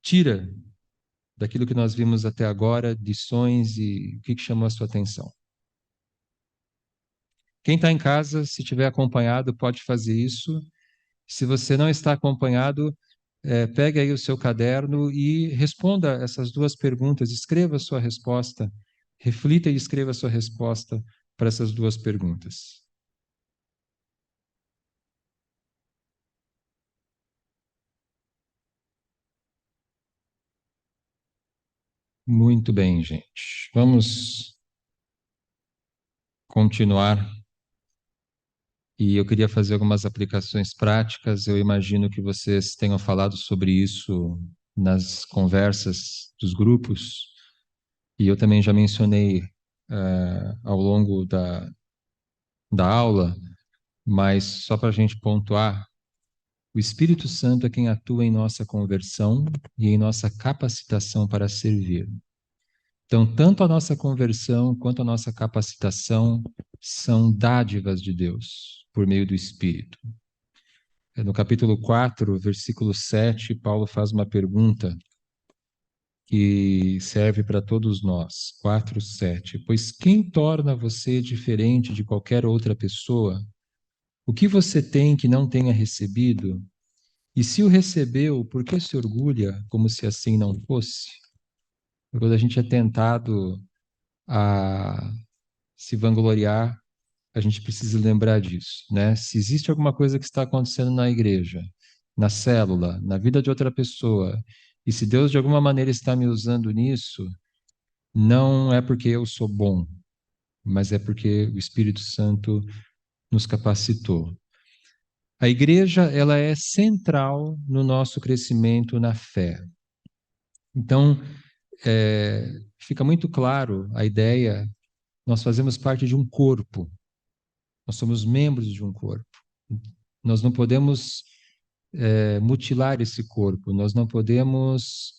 tira daquilo que nós vimos até agora, lições e o que chamou a sua atenção. Quem está em casa, se tiver acompanhado, pode fazer isso. Se você não está acompanhado, pegue aí o seu caderno e responda essas duas perguntas, escreva a sua resposta, reflita e escreva a sua resposta para essas duas perguntas. Muito bem, gente. Vamos continuar. E eu queria fazer algumas aplicações práticas. Eu imagino que vocês tenham falado sobre isso nas conversas dos grupos. E eu também já mencionei ao longo da aula, mas só para a gente pontuar, o Espírito Santo é quem atua em nossa conversão e em nossa capacitação para servir. Então, tanto a nossa conversão quanto a nossa capacitação são dádivas de Deus por meio do Espírito. No capítulo 4, versículo 7, Paulo faz uma pergunta que serve para todos nós. 4:7. Pois quem torna você diferente de qualquer outra pessoa? O que você tem que não tenha recebido? E se o recebeu, por que se orgulha como se assim não fosse? Quando a gente é tentado a se vangloriar, a gente precisa lembrar disso, né? Se existe alguma coisa que está acontecendo na igreja, na célula, na vida de outra pessoa, e se Deus de alguma maneira está me usando nisso, não é porque eu sou bom, mas é porque o Espírito Santo nos capacitou. A igreja, ela é central no nosso crescimento na fé. Então, fica muito claro a ideia, nós fazemos parte de um corpo, nós somos membros de um corpo. Nós não podemos mutilar esse corpo, nós não podemos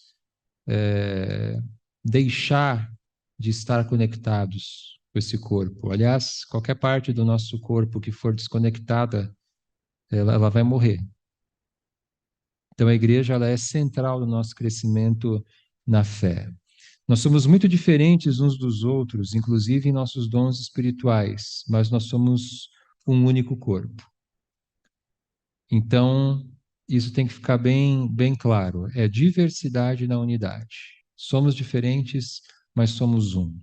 deixar de estar conectados com esse corpo. Aliás, qualquer parte do nosso corpo que for desconectada, ela vai morrer. Então, a igreja ela é central no nosso crescimento na fé. Nós somos muito diferentes uns dos outros, inclusive em nossos dons espirituais, mas nós somos um único corpo. Então, isso tem que ficar bem claro. É diversidade na unidade. Somos diferentes, mas somos um.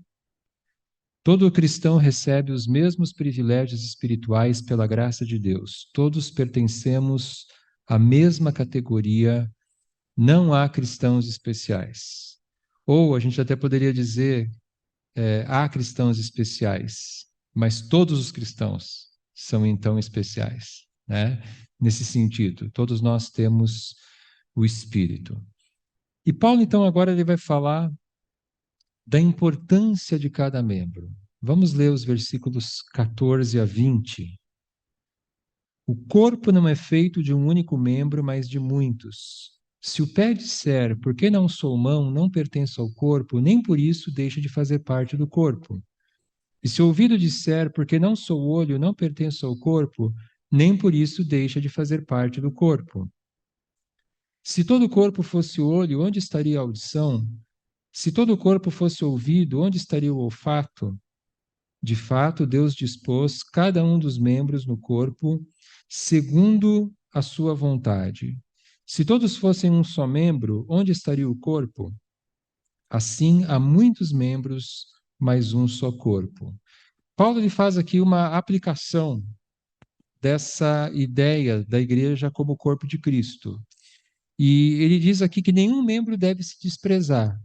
Todo cristão recebe os mesmos privilégios espirituais pela graça de Deus. Todos pertencemos à mesma categoria, não há cristãos especiais. Ou a gente até poderia dizer, há cristãos especiais, mas todos os cristãos são então especiais, né? Nesse sentido, todos nós temos o Espírito. E Paulo, então, agora ele vai falar da importância de cada membro. Vamos ler os versículos 14 a 20. O corpo não é feito de um único membro, mas de muitos. Se o pé disser, por que não sou mão, não pertenço ao corpo, nem por isso deixa de fazer parte do corpo. E se o ouvido disser, porque não sou olho, não pertenço ao corpo, nem por isso deixa de fazer parte do corpo. Se todo o corpo fosse olho, onde estaria a audição? Se todo o corpo fosse ouvido, onde estaria o olfato? De fato, Deus dispôs cada um dos membros no corpo segundo a sua vontade. Se todos fossem um só membro, onde estaria o corpo? Assim, há muitos membros, mas um só corpo. Paulo ele faz aqui uma aplicação dessa ideia da igreja como corpo de Cristo. E ele diz aqui que nenhum membro deve se desprezar.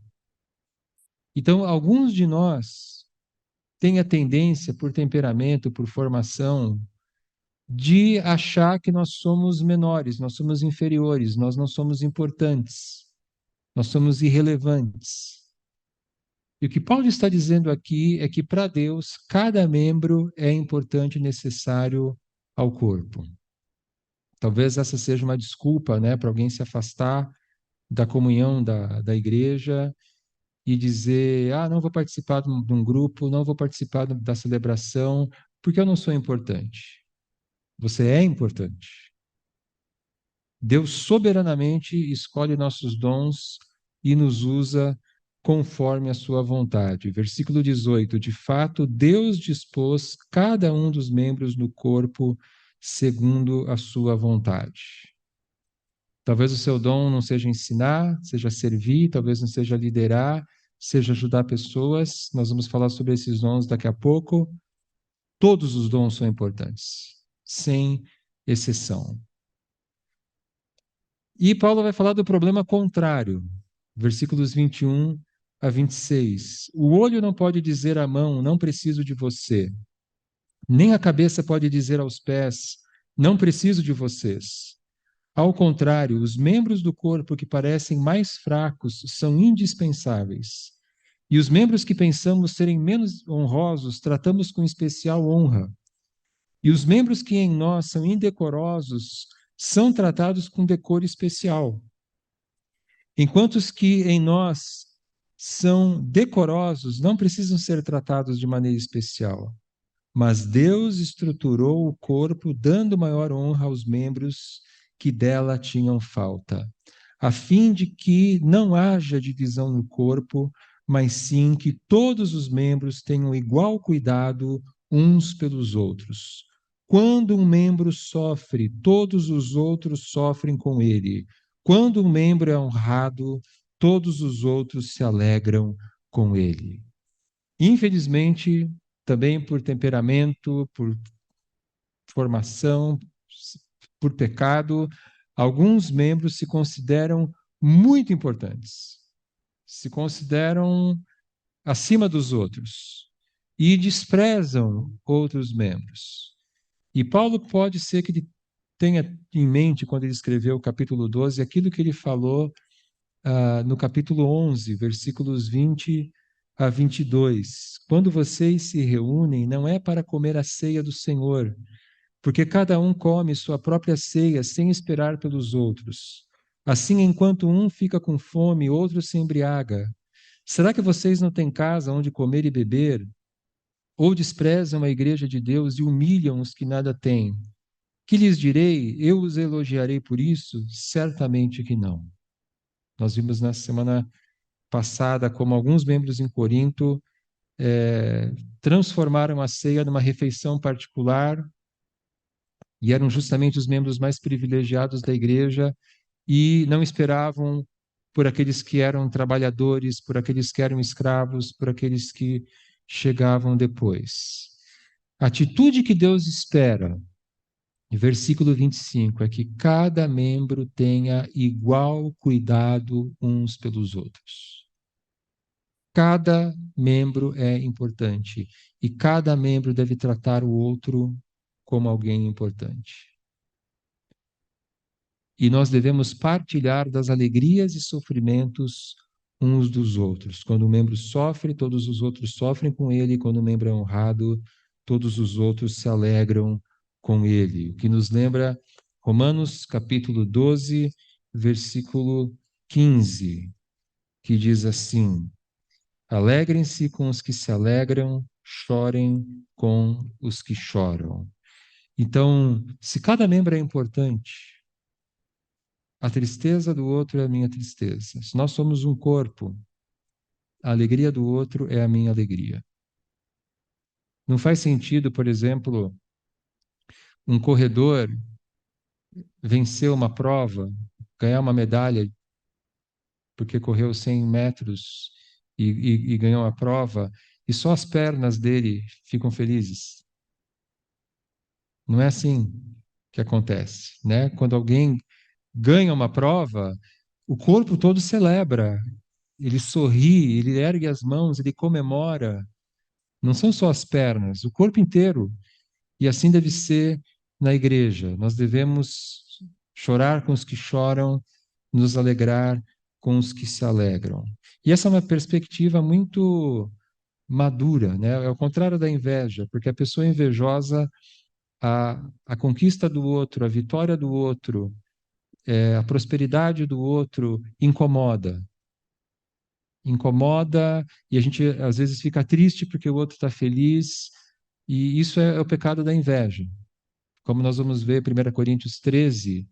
Então, alguns de nós têm a tendência, por temperamento, por formação, de achar que nós somos menores, nós somos inferiores, nós não somos importantes, nós somos irrelevantes. E o que Paulo está dizendo aqui é que, para Deus, cada membro é importante e necessário ao corpo. Talvez essa seja uma desculpa, né, para alguém se afastar da comunhão da igreja e dizer, não vou participar de um grupo, não vou participar da celebração, porque eu não sou importante. Você é importante. Deus soberanamente escolhe nossos dons e nos usa conforme a sua vontade. Versículo 18: de fato, Deus dispôs cada um dos membros no corpo segundo a sua vontade. Talvez o seu dom não seja ensinar, seja servir, talvez não seja liderar, seja ajudar pessoas. Nós vamos falar sobre esses dons daqui a pouco. Todos os dons são importantes, sem exceção. E Paulo vai falar do problema contrário, versículos 21 a 26. O olho não pode dizer à mão, não preciso de você. Nem a cabeça pode dizer aos pés, não preciso de vocês. Ao contrário, os membros do corpo que parecem mais fracos são indispensáveis. E os membros que pensamos serem menos honrosos, tratamos com especial honra. E os membros que em nós são indecorosos, são tratados com decoro especial. Enquanto os que em nós são decorosos, não precisam ser tratados de maneira especial. Mas Deus estruturou o corpo, dando maior honra aos membros que dela tinham falta, a fim de que não haja divisão no corpo, mas sim que todos os membros tenham igual cuidado uns pelos outros. Quando um membro sofre, todos os outros sofrem com ele. Quando um membro é honrado, todos os outros se alegram com ele. Infelizmente, também por temperamento, por formação, por pecado, alguns membros se consideram muito importantes, se consideram acima dos outros e desprezam outros membros. E Paulo pode ser que ele tenha em mente, quando ele escreveu o capítulo 12, aquilo que ele falou no capítulo 11, versículos 20 a 22. Quando vocês se reúnem, não é para comer a ceia do Senhor, porque cada um come sua própria ceia sem esperar pelos outros. Assim, enquanto um fica com fome, outro se embriaga. Será que vocês não têm casa onde comer e beber? Ou desprezam a igreja de Deus e humilham os que nada têm? Que lhes direi? Eu os elogiarei por isso? Certamente que não. Nós vimos na semana passada como alguns membros em Corinto transformaram a ceia numa refeição particular e eram justamente os membros mais privilegiados da igreja e não esperavam por aqueles que eram trabalhadores, por aqueles que eram escravos, por aqueles que chegavam depois. A atitude que Deus espera, versículo 25, é que cada membro tenha igual cuidado uns pelos outros. Cada membro é importante e cada membro deve tratar o outro como alguém importante. E nós devemos partilhar das alegrias e sofrimentos uns dos outros. Quando um membro sofre, todos os outros sofrem com ele. Quando um membro é honrado, todos os outros se alegram com ele. O que nos lembra Romanos capítulo 12, versículo 15, que diz assim: Alegrem-se com os que se alegram, chorem com os que choram. Então, se cada membro é importante, a tristeza do outro é a minha tristeza. Se nós somos um corpo, a alegria do outro é a minha alegria. Não faz sentido, por exemplo, um corredor vencer uma prova, ganhar uma medalha porque correu 100 metros e ganhou a prova, e só as pernas dele ficam felizes. Não é assim que acontece, né? Quando alguém ganha uma prova, o corpo todo celebra, ele sorri, ele ergue as mãos, ele comemora. Não são só as pernas, o corpo inteiro. E assim deve ser na igreja. Nós devemos chorar com os que choram, nos alegrar com os que se alegram. E essa é uma perspectiva muito madura, né? É o contrário da inveja, porque a pessoa invejosa, a conquista do outro, a vitória do outro, a prosperidade do outro incomoda. Incomoda e a gente às vezes fica triste porque o outro está feliz, e isso é o pecado da inveja. Como nós vamos ver em 1 Coríntios 13,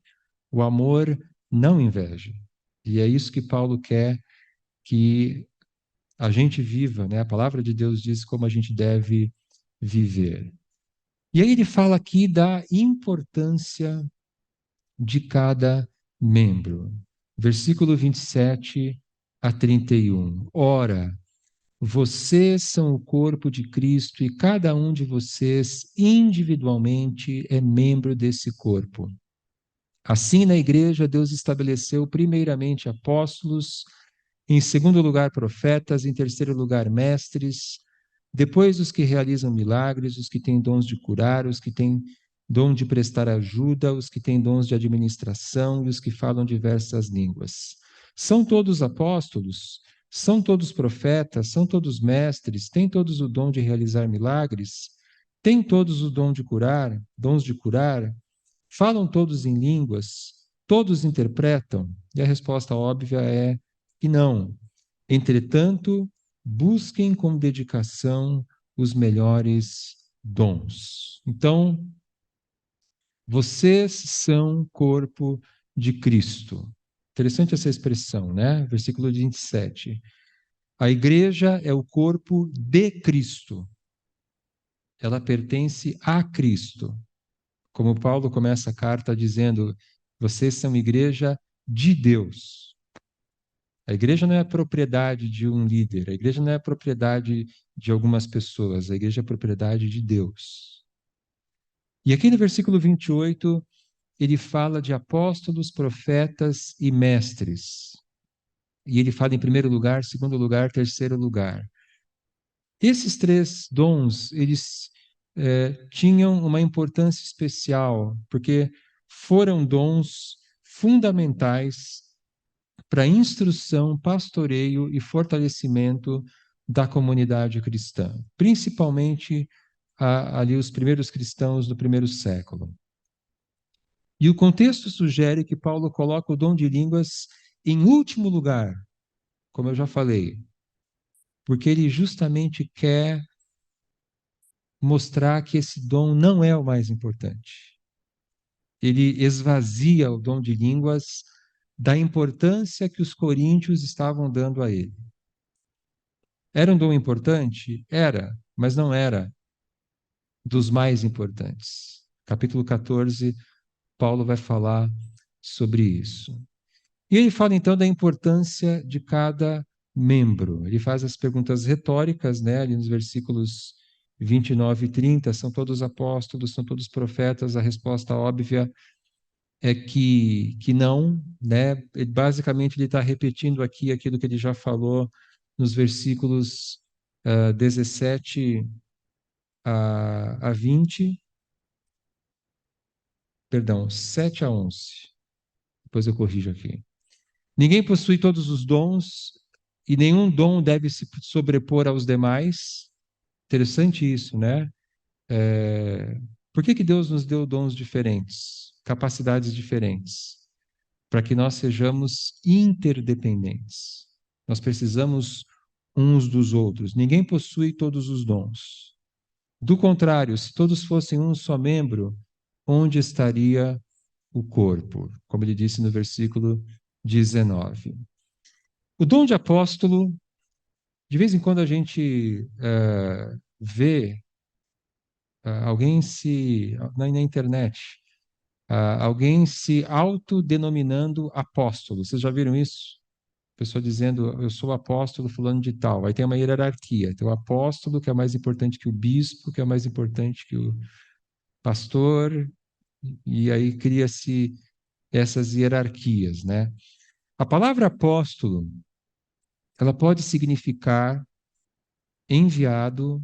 o amor não inveja. E é isso que Paulo quer que a gente viva, né? A palavra de Deus diz como a gente deve viver. E aí ele fala aqui da importância de cada membro. Versículo 27 a 31. Ora, vocês são o corpo de Cristo e cada um de vocês individualmente é membro desse corpo. Assim, na igreja, Deus estabeleceu primeiramente apóstolos, em segundo lugar profetas, em terceiro lugar mestres, depois os que realizam milagres, os que têm dons de curar, os que têm dom de prestar ajuda, os que têm dons de administração e os que falam diversas línguas. São todos apóstolos? São todos profetas? São todos mestres? Têm todos o dom de realizar milagres? Têm todos o dom de curar, dons de curar? Falam todos em línguas? Todos interpretam? E a resposta óbvia é que não. Entretanto, busquem com dedicação os melhores dons. Então, vocês são corpo de Cristo. Interessante essa expressão, né? Versículo 27. A igreja é o corpo de Cristo. Ela pertence a Cristo. Como Paulo começa a carta dizendo, vocês são igreja de Deus. A igreja não é propriedade de um líder, a igreja não é propriedade de algumas pessoas, a igreja é propriedade de Deus. E aqui no versículo 28, ele fala de apóstolos, profetas e mestres. E ele fala em primeiro lugar, segundo lugar, terceiro lugar. Esses três dons, eles tinham uma importância especial, porque foram dons fundamentais para instrução, pastoreio e fortalecimento da comunidade cristã, principalmente ali os primeiros cristãos do primeiro século. E o contexto sugere que Paulo coloca o dom de línguas em último lugar, como eu já falei, porque ele justamente quer mostrar que esse dom não é o mais importante. Ele esvazia o dom de línguas da importância que os coríntios estavam dando a ele. Era um dom importante? Era, mas não era dos mais importantes. Capítulo 14, Paulo vai falar sobre isso. E ele fala então da importância de cada membro. Ele faz as perguntas retóricas, né, ali nos versículos 29 e 30, são todos apóstolos, são todos profetas. A resposta óbvia é que não, né? Basicamente, ele está repetindo aqui aquilo que ele já falou nos versículos 17 a 20, perdão, 7 a 11. Depois eu corrijo aqui. Ninguém possui todos os dons e nenhum dom deve se sobrepor aos demais. Interessante isso, né? É, Por que que Deus nos deu dons diferentes, capacidades diferentes? Para que nós sejamos interdependentes. Nós precisamos uns dos outros. Ninguém possui todos os dons. Do contrário, se todos fossem um só membro, onde estaria o corpo? Como ele disse no versículo 19. O dom de apóstolo, de vez em quando a gente vê alguém na internet, alguém se autodenominando apóstolo. Vocês já viram isso? Pessoa dizendo, eu sou apóstolo fulano de tal. Aí tem uma hierarquia. Tem o apóstolo, que é mais importante que o bispo, que é mais importante que o pastor, e aí cria-se essas hierarquias, né? A palavra apóstolo, ela pode significar enviado,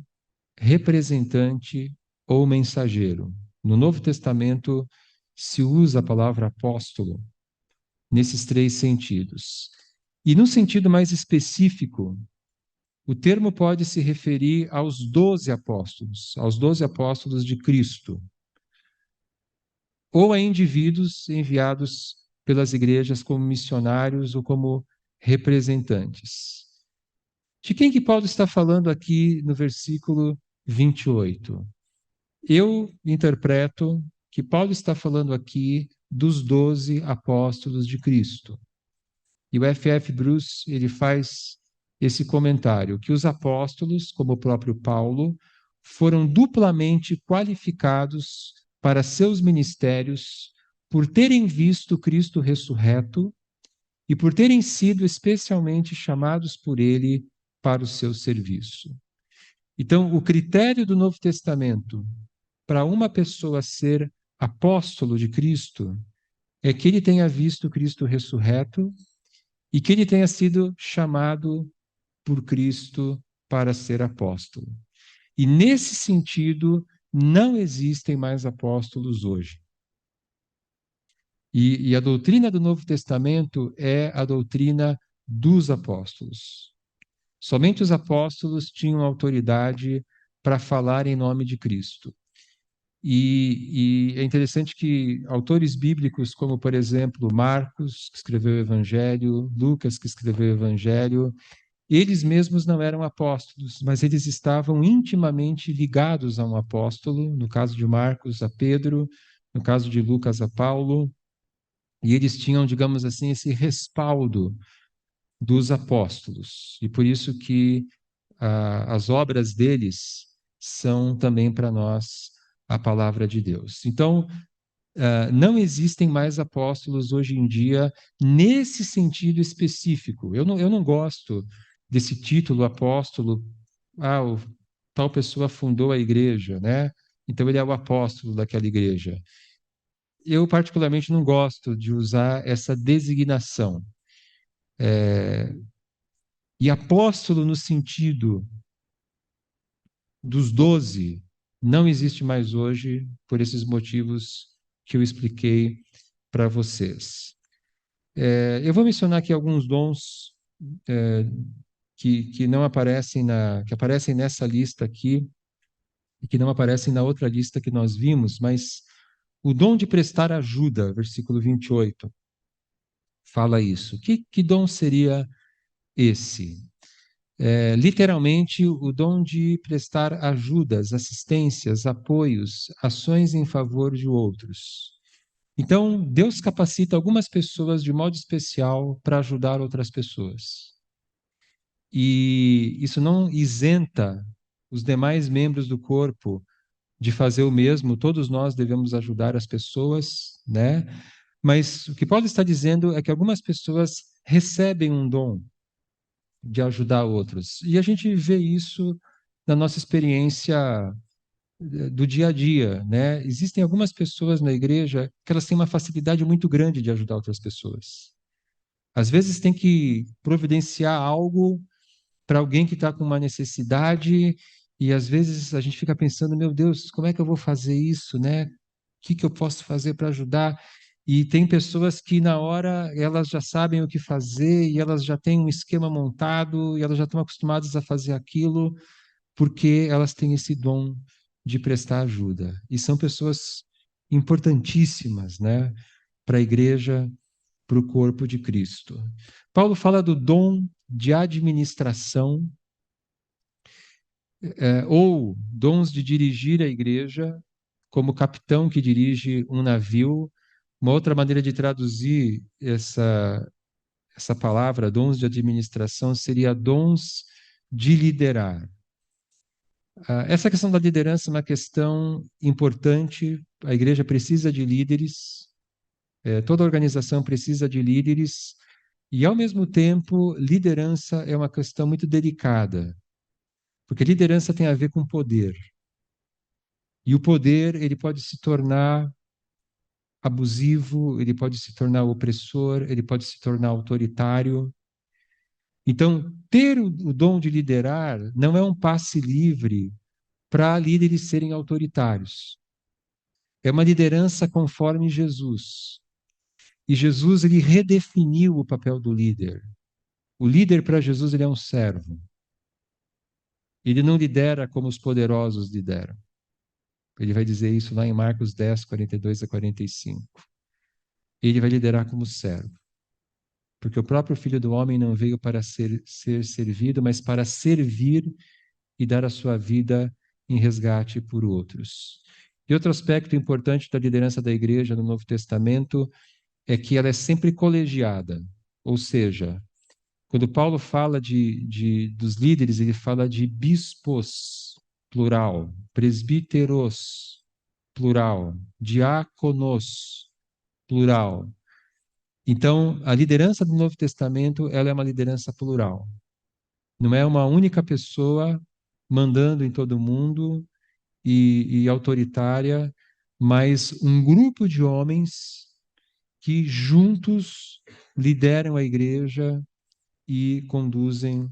representante ou mensageiro. No Novo Testamento se usa a palavra apóstolo nesses três sentidos. E no sentido mais específico, o termo pode se referir aos 12 apóstolos de Cristo, ou a indivíduos enviados pelas igrejas como missionários ou como representantes. De quem que Paulo está falando aqui no versículo 28? Eu interpreto que Paulo está falando aqui dos 12 apóstolos de Cristo. E o F.F. Bruce, ele faz esse comentário, que os apóstolos, como o próprio Paulo, foram duplamente qualificados para seus ministérios por terem visto Cristo ressurreto e por terem sido especialmente chamados por ele para o seu serviço. Então, o critério do Novo Testamento para uma pessoa ser apóstolo de Cristo é que ele tenha visto Cristo ressurreto e que ele tenha sido chamado por Cristo para ser apóstolo. E nesse sentido, não existem mais apóstolos hoje. E a doutrina do Novo Testamento é a doutrina dos apóstolos. Somente os apóstolos tinham autoridade para falar em nome de Cristo. E é interessante que autores bíblicos, como, por exemplo, Marcos, que escreveu o Evangelho, Lucas, que escreveu o Evangelho, eles mesmos não eram apóstolos, mas eles estavam intimamente ligados a um apóstolo, no caso de Marcos, a Pedro, no caso de Lucas, a Paulo, e eles tinham, digamos assim, esse respaldo dos apóstolos. E por isso que as obras deles são também para nós a palavra de Deus. Então, não existem mais apóstolos hoje em dia nesse sentido específico. Eu não gosto desse título apóstolo. Tal pessoa fundou a igreja, né? Então ele é o apóstolo daquela igreja. Eu particularmente não gosto de usar essa designação. E apóstolo no sentido dos 12 não existe mais hoje por esses motivos que eu expliquei para vocês. Eu vou mencionar aqui alguns dons que não aparecem que aparecem nessa lista aqui e que não aparecem na outra lista que nós vimos, mas o dom de prestar ajuda, versículo 28, fala isso. Que dom seria esse? Literalmente, o dom de prestar ajudas, assistências, apoios, ações em favor de outros. Então, Deus capacita algumas pessoas de modo especial para ajudar outras pessoas. E isso não isenta os demais membros do corpo de fazer o mesmo. Todos nós devemos ajudar as pessoas, né? Mas o que Paulo está dizendo é que algumas pessoas recebem um dom de ajudar outros. E a gente vê isso na nossa experiência do dia a dia, né? Existem algumas pessoas na igreja que elas têm uma facilidade muito grande de ajudar outras pessoas. Às vezes tem que providenciar algo para alguém que está com uma necessidade e às vezes a gente fica pensando, meu Deus, como é que eu vou fazer isso, né? O que eu posso fazer para ajudar? E tem pessoas que na hora elas já sabem o que fazer e elas já têm um esquema montado e elas já estão acostumadas a fazer aquilo porque elas têm esse dom de prestar ajuda. E são pessoas importantíssimas, né, para a igreja, para o corpo de Cristo. Paulo fala do dom de administração, ou dons de dirigir a igreja, como capitão que dirige um navio. Uma outra maneira de traduzir essa palavra, dons de administração, seria dons de liderar. Essa questão da liderança é uma questão importante. A igreja precisa de líderes, toda organização precisa de líderes, e, ao mesmo tempo, liderança é uma questão muito delicada, porque liderança tem a ver com poder. E o poder, ele pode se tornar abusivo, ele pode se tornar opressor, ele pode se tornar autoritário. Então, ter o dom de liderar não é um passe livre para líderes serem autoritários. É uma liderança conforme Jesus. E Jesus, ele redefiniu o papel do líder. O líder para Jesus, ele é um servo. Ele não lidera como os poderosos lideram. Ele vai dizer isso lá em Marcos 10, 42 a 45. Ele vai liderar como servo. Porque o próprio Filho do Homem não veio para ser servido, mas para servir e dar a sua vida em resgate por outros. E outro aspecto importante da liderança da igreja no Novo Testamento é que ela é sempre colegiada, ou seja, quando Paulo fala dos líderes, ele fala de bispos, plural, presbíteros, plural, diáconos, plural. Então, a liderança do Novo Testamento, ela é uma liderança plural. Não é uma única pessoa mandando em todo mundo e autoritária, mas um grupo de homens que juntos lideram a igreja e conduzem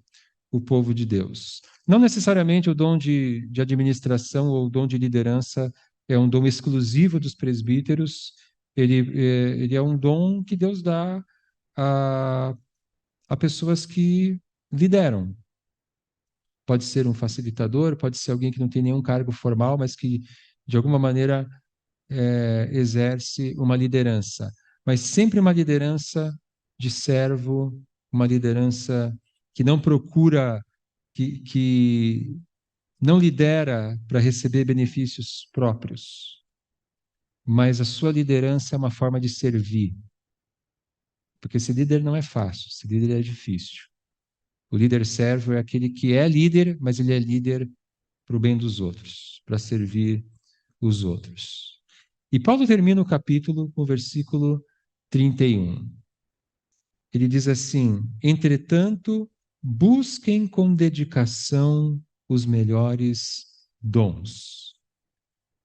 o povo de Deus. Não necessariamente o dom de administração ou o dom de liderança é um dom exclusivo dos presbíteros, ele é um dom que Deus dá a, a pessoas que lideram. Pode ser um facilitador, pode ser alguém que não tem nenhum cargo formal, mas que, de alguma maneira, exerce uma liderança. Mas sempre uma liderança de servo, uma liderança que não procura, que não lidera para receber benefícios próprios, mas a sua liderança é uma forma de servir. Porque ser líder não é fácil, ser líder é difícil. O líder servo é aquele que é líder, mas ele é líder para o bem dos outros, para servir os outros. E Paulo termina o capítulo com o versículo 31. Ele diz assim: entretanto, busquem com dedicação os melhores dons.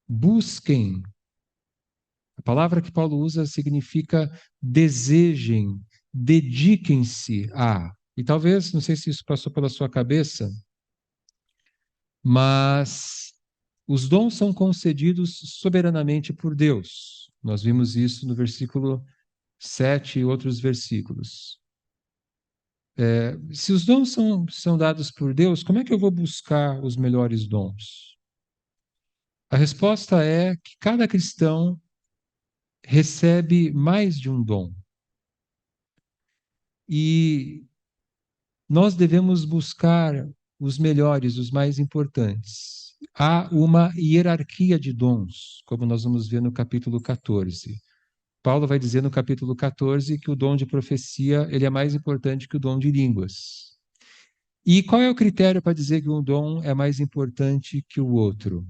Busquem. A palavra que Paulo usa significa desejem, dediquem-se a. E talvez, não sei se isso passou pela sua cabeça, mas os dons são concedidos soberanamente por Deus. Nós vimos isso no versículo 7 e outros versículos. Se os dons são dados por Deus, como é que eu vou buscar os melhores dons? A resposta é que cada cristão recebe mais de um dom. E nós devemos buscar os melhores, os mais importantes. Há uma hierarquia de dons, como nós vamos ver no capítulo 14. Paulo vai dizer no capítulo 14 que o dom de profecia ele é mais importante que o dom de línguas. E qual é o critério para dizer que um dom é mais importante que o outro?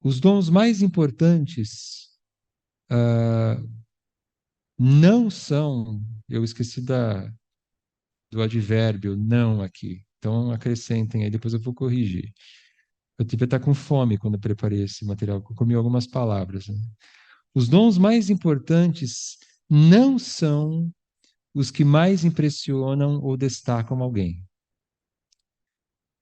Os dons mais importantes não são, eu esqueci do advérbio não aqui, então acrescentem aí, depois eu vou corrigir. Eu devia estar com fome quando eu preparei esse material, porque eu comi algumas palavras, né? Os dons mais importantes não são os que mais impressionam ou destacam alguém.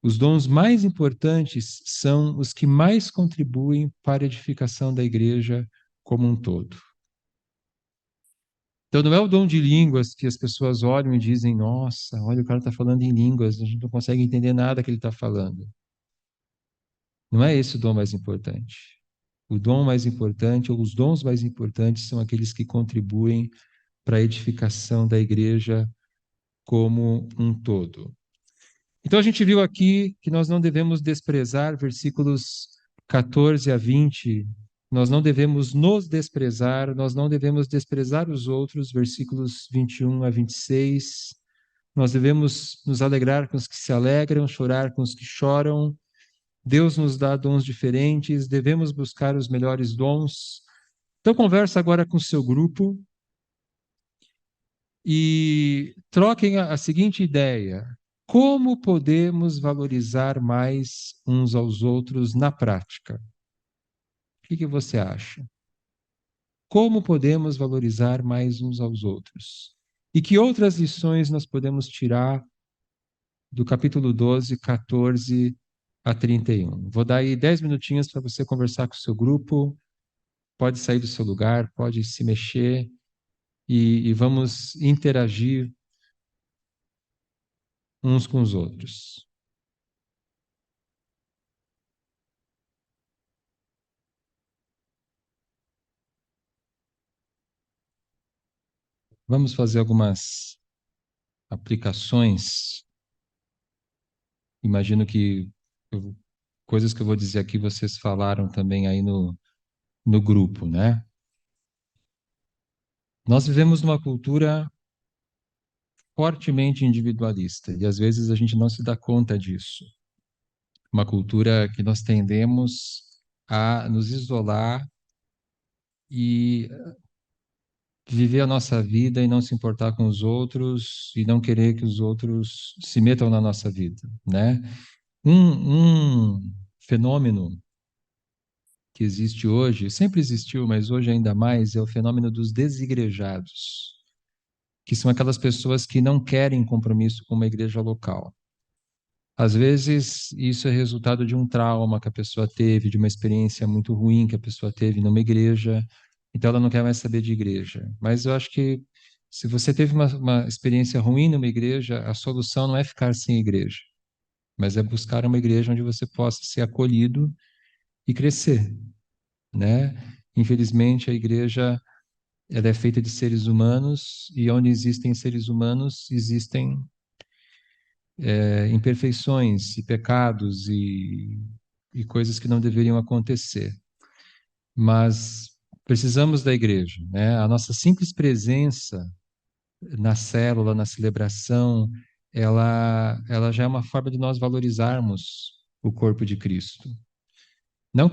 Os dons mais importantes são os que mais contribuem para a edificação da igreja como um todo. Então, não é o dom de línguas que as pessoas olham e dizem: nossa, olha, o cara está falando em línguas, a gente não consegue entender nada que ele está falando. Não é esse o dom mais importante. O dom mais importante, ou os dons mais importantes, são aqueles que contribuem para a edificação da igreja como um todo. Então a gente viu aqui que nós não devemos desprezar versículos 14 a 20, nós não devemos nos desprezar, nós não devemos desprezar os outros, versículos 21 a 26. Nós devemos nos alegrar com os que se alegram, chorar com os que choram. Deus nos dá dons diferentes, devemos buscar os melhores dons. Então conversa agora com o seu grupo e troquem a seguinte ideia: como podemos valorizar mais uns aos outros na prática? O que você acha? Como podemos valorizar mais uns aos outros? E que outras lições nós podemos tirar do capítulo 12, 14 a 31? Vou dar aí 10 minutinhos para você conversar com o seu grupo, pode sair do seu lugar, pode se mexer e vamos interagir uns com os outros. Vamos fazer algumas aplicações. Imagino que coisas que eu vou dizer aqui vocês falaram também aí no grupo, né? Nós vivemos numa cultura fortemente individualista e às vezes a gente não se dá conta disso. Uma cultura que nós tendemos a nos isolar e viver a nossa vida e não se importar com os outros e não querer que os outros se metam na nossa vida, né? Um fenômeno que existe hoje, sempre existiu, mas hoje ainda mais, é o fenômeno dos desigrejados, que são aquelas pessoas que não querem compromisso com uma igreja local. Às vezes, isso é resultado de um trauma que a pessoa teve, de uma experiência muito ruim que a pessoa teve numa igreja, então ela não quer mais saber de igreja. Mas eu acho que se você teve uma experiência ruim numa igreja, a solução não é ficar sem igreja, mas é buscar uma igreja onde você possa ser acolhido e crescer, né? Infelizmente, a igreja ela é feita de seres humanos e onde existem seres humanos existem imperfeições e pecados e coisas que não deveriam acontecer. Mas precisamos da igreja, né? A nossa simples presença na célula, na celebração, ela já é uma forma de nós valorizarmos o corpo de Cristo. Não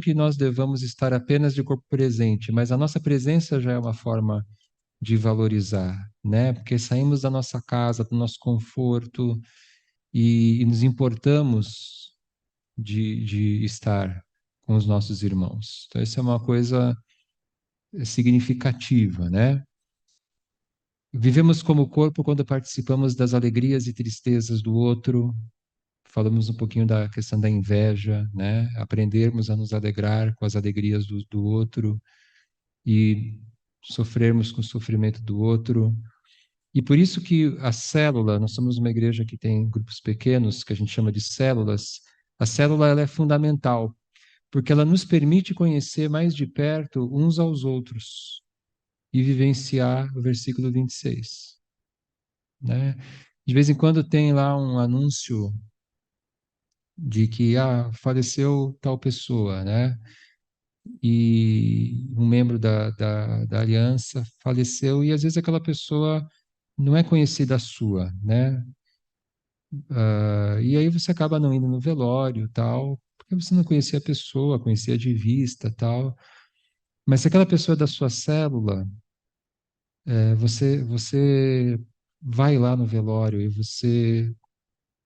que nós devamos estar apenas de corpo presente, mas a nossa presença já é uma forma de valorizar, né? Porque saímos da nossa casa, do nosso conforto e nos importamos de estar com os nossos irmãos. Então, isso é uma coisa significativa, né? Vivemos como corpo quando participamos das alegrias e tristezas do outro. Falamos um pouquinho da questão da inveja, né? Aprendermos a nos alegrar com as alegrias do outro e sofrermos com o sofrimento do outro. E por isso que a célula, nós somos uma igreja que tem grupos pequenos, que a gente chama de células. A célula ela é fundamental, porque ela nos permite conhecer mais de perto uns aos outros e vivenciar o versículo 26, né? De vez em quando tem lá um anúncio de que faleceu tal pessoa, né? E um membro da aliança faleceu e às vezes aquela pessoa não é conhecida sua, né? E aí você acaba não indo no velório, tal, porque você não conhecia a pessoa, conhecia de vista, tal. Mas se aquela pessoa é da sua célula, você vai lá no velório e você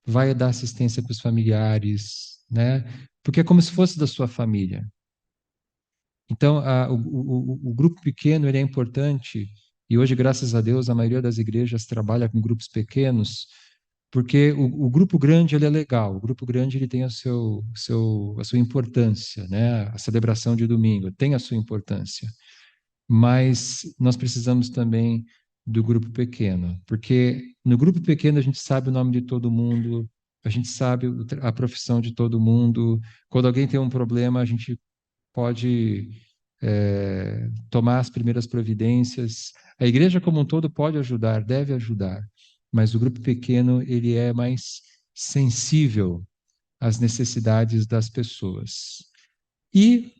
vai dar assistência para os familiares, né? Porque é como se fosse da sua família. Então, o grupo pequeno ele é importante, e hoje, graças a Deus, a maioria das igrejas trabalha com grupos pequenos, porque o grupo grande ele é legal, o grupo grande ele tem a sua importância, né? A celebração de domingo tem a sua importância, mas nós precisamos também do grupo pequeno, porque no grupo pequeno a gente sabe o nome de todo mundo, a gente sabe a profissão de todo mundo, quando alguém tem um problema, a gente pode tomar as primeiras providências. A igreja como um todo pode ajudar, deve ajudar, mas o grupo pequeno ele é mais sensível às necessidades das pessoas. E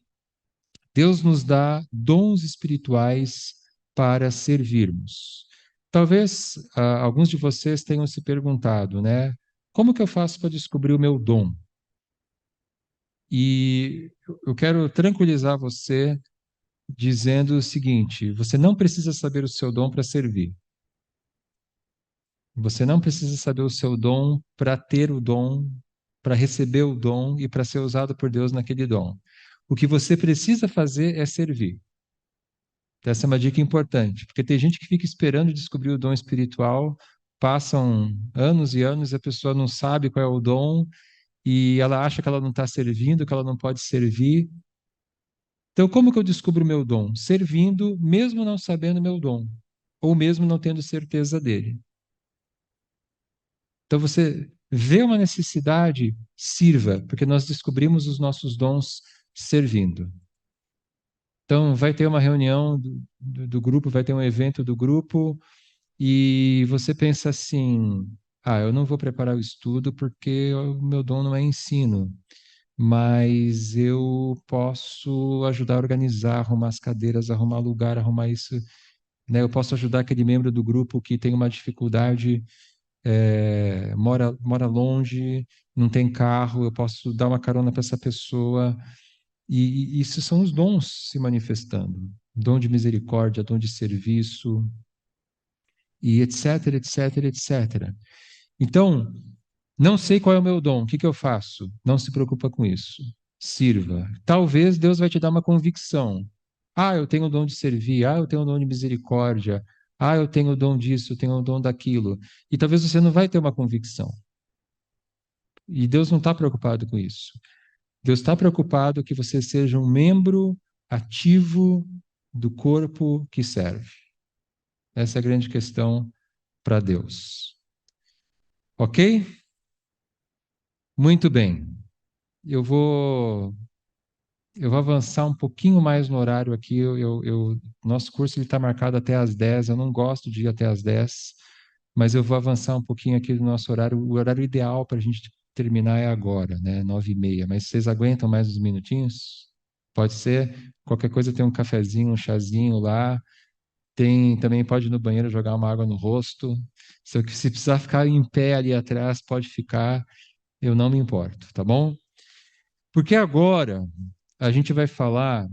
Deus nos dá dons espirituais para servirmos. Talvez alguns de vocês tenham se perguntado, né? Como que eu faço para descobrir o meu dom? E eu quero tranquilizar você dizendo o seguinte: você não precisa saber o seu dom para servir. Você não precisa saber o seu dom para ter o dom, para receber o dom e para ser usado por Deus naquele dom. O que você precisa fazer é servir. Essa é uma dica importante, porque tem gente que fica esperando descobrir o dom espiritual, passam anos e anos e a pessoa não sabe qual é o dom e ela acha que ela não está servindo, que ela não pode servir. Então, como que eu descubro o meu dom? Servindo, mesmo não sabendo o meu dom, ou mesmo não tendo certeza dele. Então, você vê uma necessidade, sirva, porque nós descobrimos os nossos dons servindo. Então, vai ter uma reunião do grupo, vai ter um evento do grupo, e você pensa assim: ah, eu não vou preparar o estudo porque o meu dom não é ensino, mas eu posso ajudar a organizar, arrumar as cadeiras, arrumar lugar, arrumar isso, né? Eu posso ajudar aquele membro do grupo que tem uma dificuldade, mora longe, não tem carro, eu posso dar uma carona para essa pessoa. E isso são os dons se manifestando. Dom de misericórdia, dom de serviço, e etc, etc, etc. Então, não sei qual é o meu dom, o que que eu faço? Não se preocupa com isso. Sirva. Talvez Deus vai te dar uma convicção. Ah, eu tenho o dom de servir. Ah, eu tenho o dom de misericórdia. Ah, eu tenho o dom disso, eu tenho o dom daquilo. E talvez você não vai ter uma convicção. E Deus não está preocupado com isso. Deus está preocupado que você seja um membro ativo do corpo que serve. Essa é a grande questão para Deus. Ok? Muito bem. Eu vou eu vou avançar um pouquinho mais no horário aqui. Nosso curso está marcado até às 10. Eu não gosto de ir até às 10, mas eu vou avançar um pouquinho aqui no nosso horário. O horário ideal para a gente terminar é agora, né? 9h30. Mas vocês aguentam mais uns minutinhos? Pode ser? Qualquer coisa tem um cafezinho, um chazinho lá. Tem, também pode ir no banheiro jogar uma água no rosto. Se precisar ficar em pé ali atrás, pode ficar. Eu não me importo, tá bom? Porque agora a gente vai falar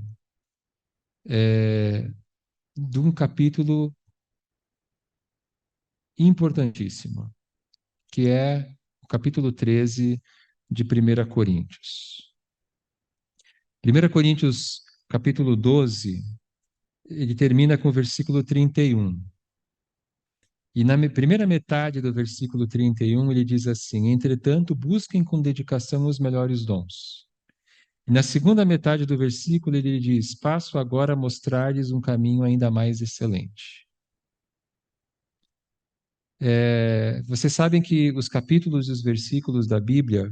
de um capítulo importantíssimo, que é o capítulo 13 de 1 Coríntios. 1 Coríntios, capítulo 12, ele termina com o versículo 31. E na primeira metade do versículo 31, ele diz assim: entretanto, busquem com dedicação os melhores dons. E na segunda metade do versículo, ele diz: passo agora a mostrar-lhes um caminho ainda mais excelente. Vocês sabem que os capítulos e os versículos da Bíblia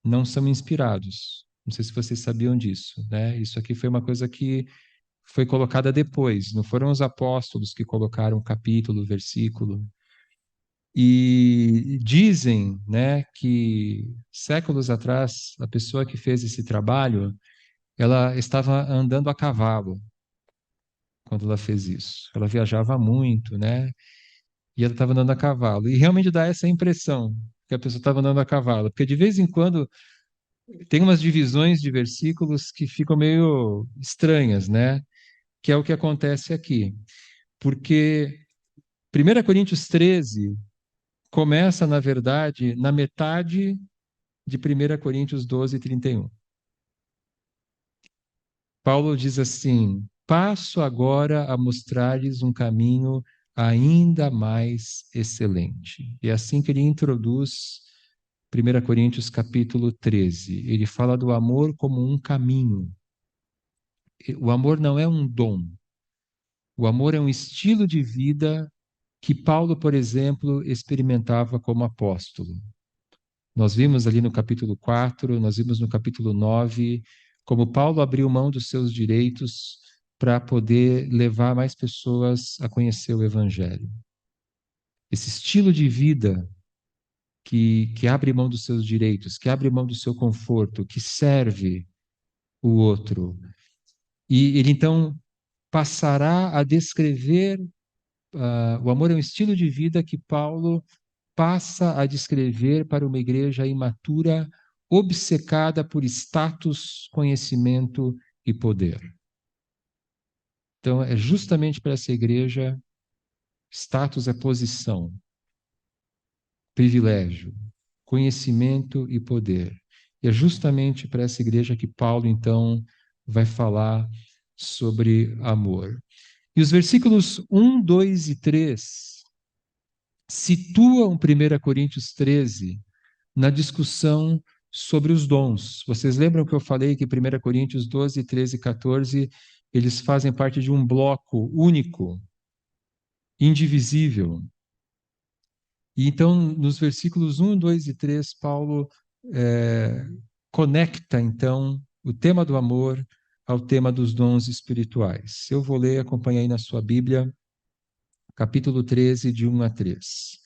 não são inspirados. Não sei se vocês sabiam disso, né? Isso aqui foi uma coisa que foi colocada depois. Não foram os apóstolos que colocaram capítulo, versículo. E dizem, né, que séculos atrás a pessoa que fez esse trabalho, ela estava andando a cavalo quando ela fez isso. Ela viajava muito, né? E ela estava andando a cavalo. E realmente dá essa impressão que a pessoa estava andando a cavalo, porque de vez em quando tem umas divisões de versículos que ficam meio estranhas, né? que é o que acontece aqui. Porque 1 Coríntios 13 começa, na verdade, na metade de 1 Coríntios 12, 31. Paulo diz assim: passo agora a mostrar-lhes um caminho ainda mais excelente. E é assim que ele introduz 1 Coríntios capítulo 13. Ele fala do amor como um caminho. O amor não é um dom. O amor é um estilo de vida que Paulo, por exemplo, experimentava como apóstolo. Nós vimos ali no capítulo 4, nós vimos no capítulo 9, como Paulo abriu mão dos seus direitos para poder levar mais pessoas a conhecer o Evangelho. Esse estilo de vida que abre mão dos seus direitos, que abre mão do seu conforto, que serve o outro. E ele então passará a descrever, o amor é um estilo de vida que Paulo passa a descrever para uma igreja imatura, obcecada por status, conhecimento e poder. Então, é justamente para essa igreja, status é posição, privilégio, conhecimento e poder. E é justamente para essa igreja que Paulo, então, vai falar sobre amor. E os versículos 1, 2 e 3 situam 1 Coríntios 13 na discussão sobre os dons. Vocês lembram que eu falei que 1 Coríntios 12, 13 e 14, eles fazem parte de um bloco único, indivisível. E então, nos versículos 1, 2 e 3, Paulo conecta, então, o tema do amor ao tema dos dons espirituais. Eu vou ler, acompanha aí na sua Bíblia, capítulo 13, de 1 a 3.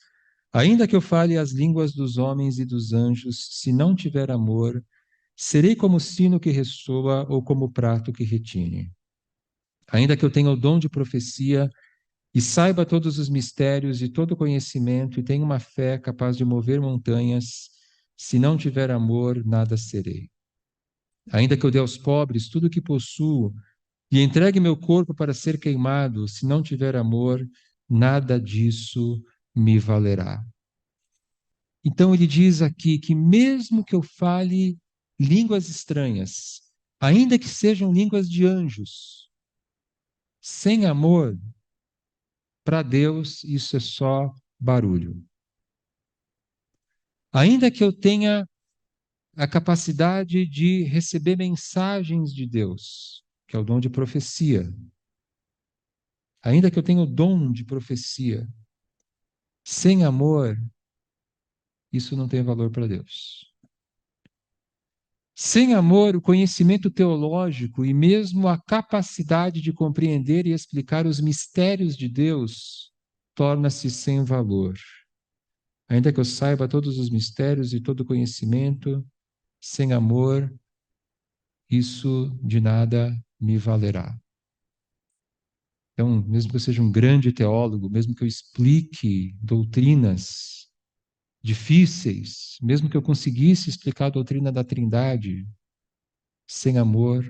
Ainda que eu fale as línguas dos homens e dos anjos, se não tiver amor, serei como o sino que ressoa ou como o prato que retine. Ainda que eu tenha o dom de profecia e saiba todos os mistérios e todo o conhecimento e tenha uma fé capaz de mover montanhas, se não tiver amor, nada serei. Ainda que eu dê aos pobres tudo o que possuo e entregue meu corpo para ser queimado, se não tiver amor, nada disso me valerá. Então ele diz aqui que mesmo que eu fale línguas estranhas, ainda que sejam línguas de anjos, sem amor, para Deus isso é só barulho. Ainda que eu tenha a capacidade de receber mensagens de Deus, que é o dom de profecia, ainda que eu tenha o dom de profecia, sem amor, isso não tem valor para Deus. Sem amor, o conhecimento teológico e mesmo a capacidade de compreender e explicar os mistérios de Deus torna-se sem valor. Ainda que eu saiba todos os mistérios e todo o conhecimento, sem amor, isso de nada me valerá. Então, mesmo que eu seja um grande teólogo, mesmo que eu explique doutrinas difíceis, mesmo que eu conseguisse explicar a doutrina da Trindade, sem amor,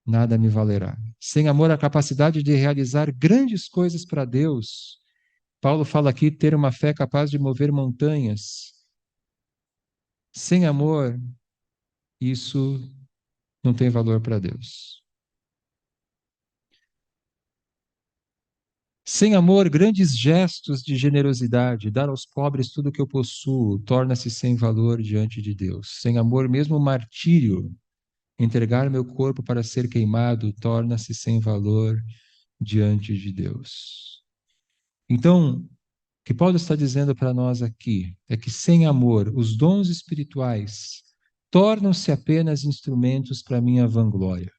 nada me valerá. Sem amor, a capacidade de realizar grandes coisas para Deus. Paulo fala aqui ter uma fé capaz de mover montanhas. Sem amor, isso não tem valor para Deus. Sem amor, grandes gestos de generosidade, dar aos pobres tudo o que eu possuo, torna-se sem valor diante de Deus. Sem amor, mesmo o martírio, entregar meu corpo para ser queimado, torna-se sem valor diante de Deus. Então, o que Paulo está dizendo para nós aqui é que sem amor, os dons espirituais tornam-se apenas instrumentos para minha vanglória.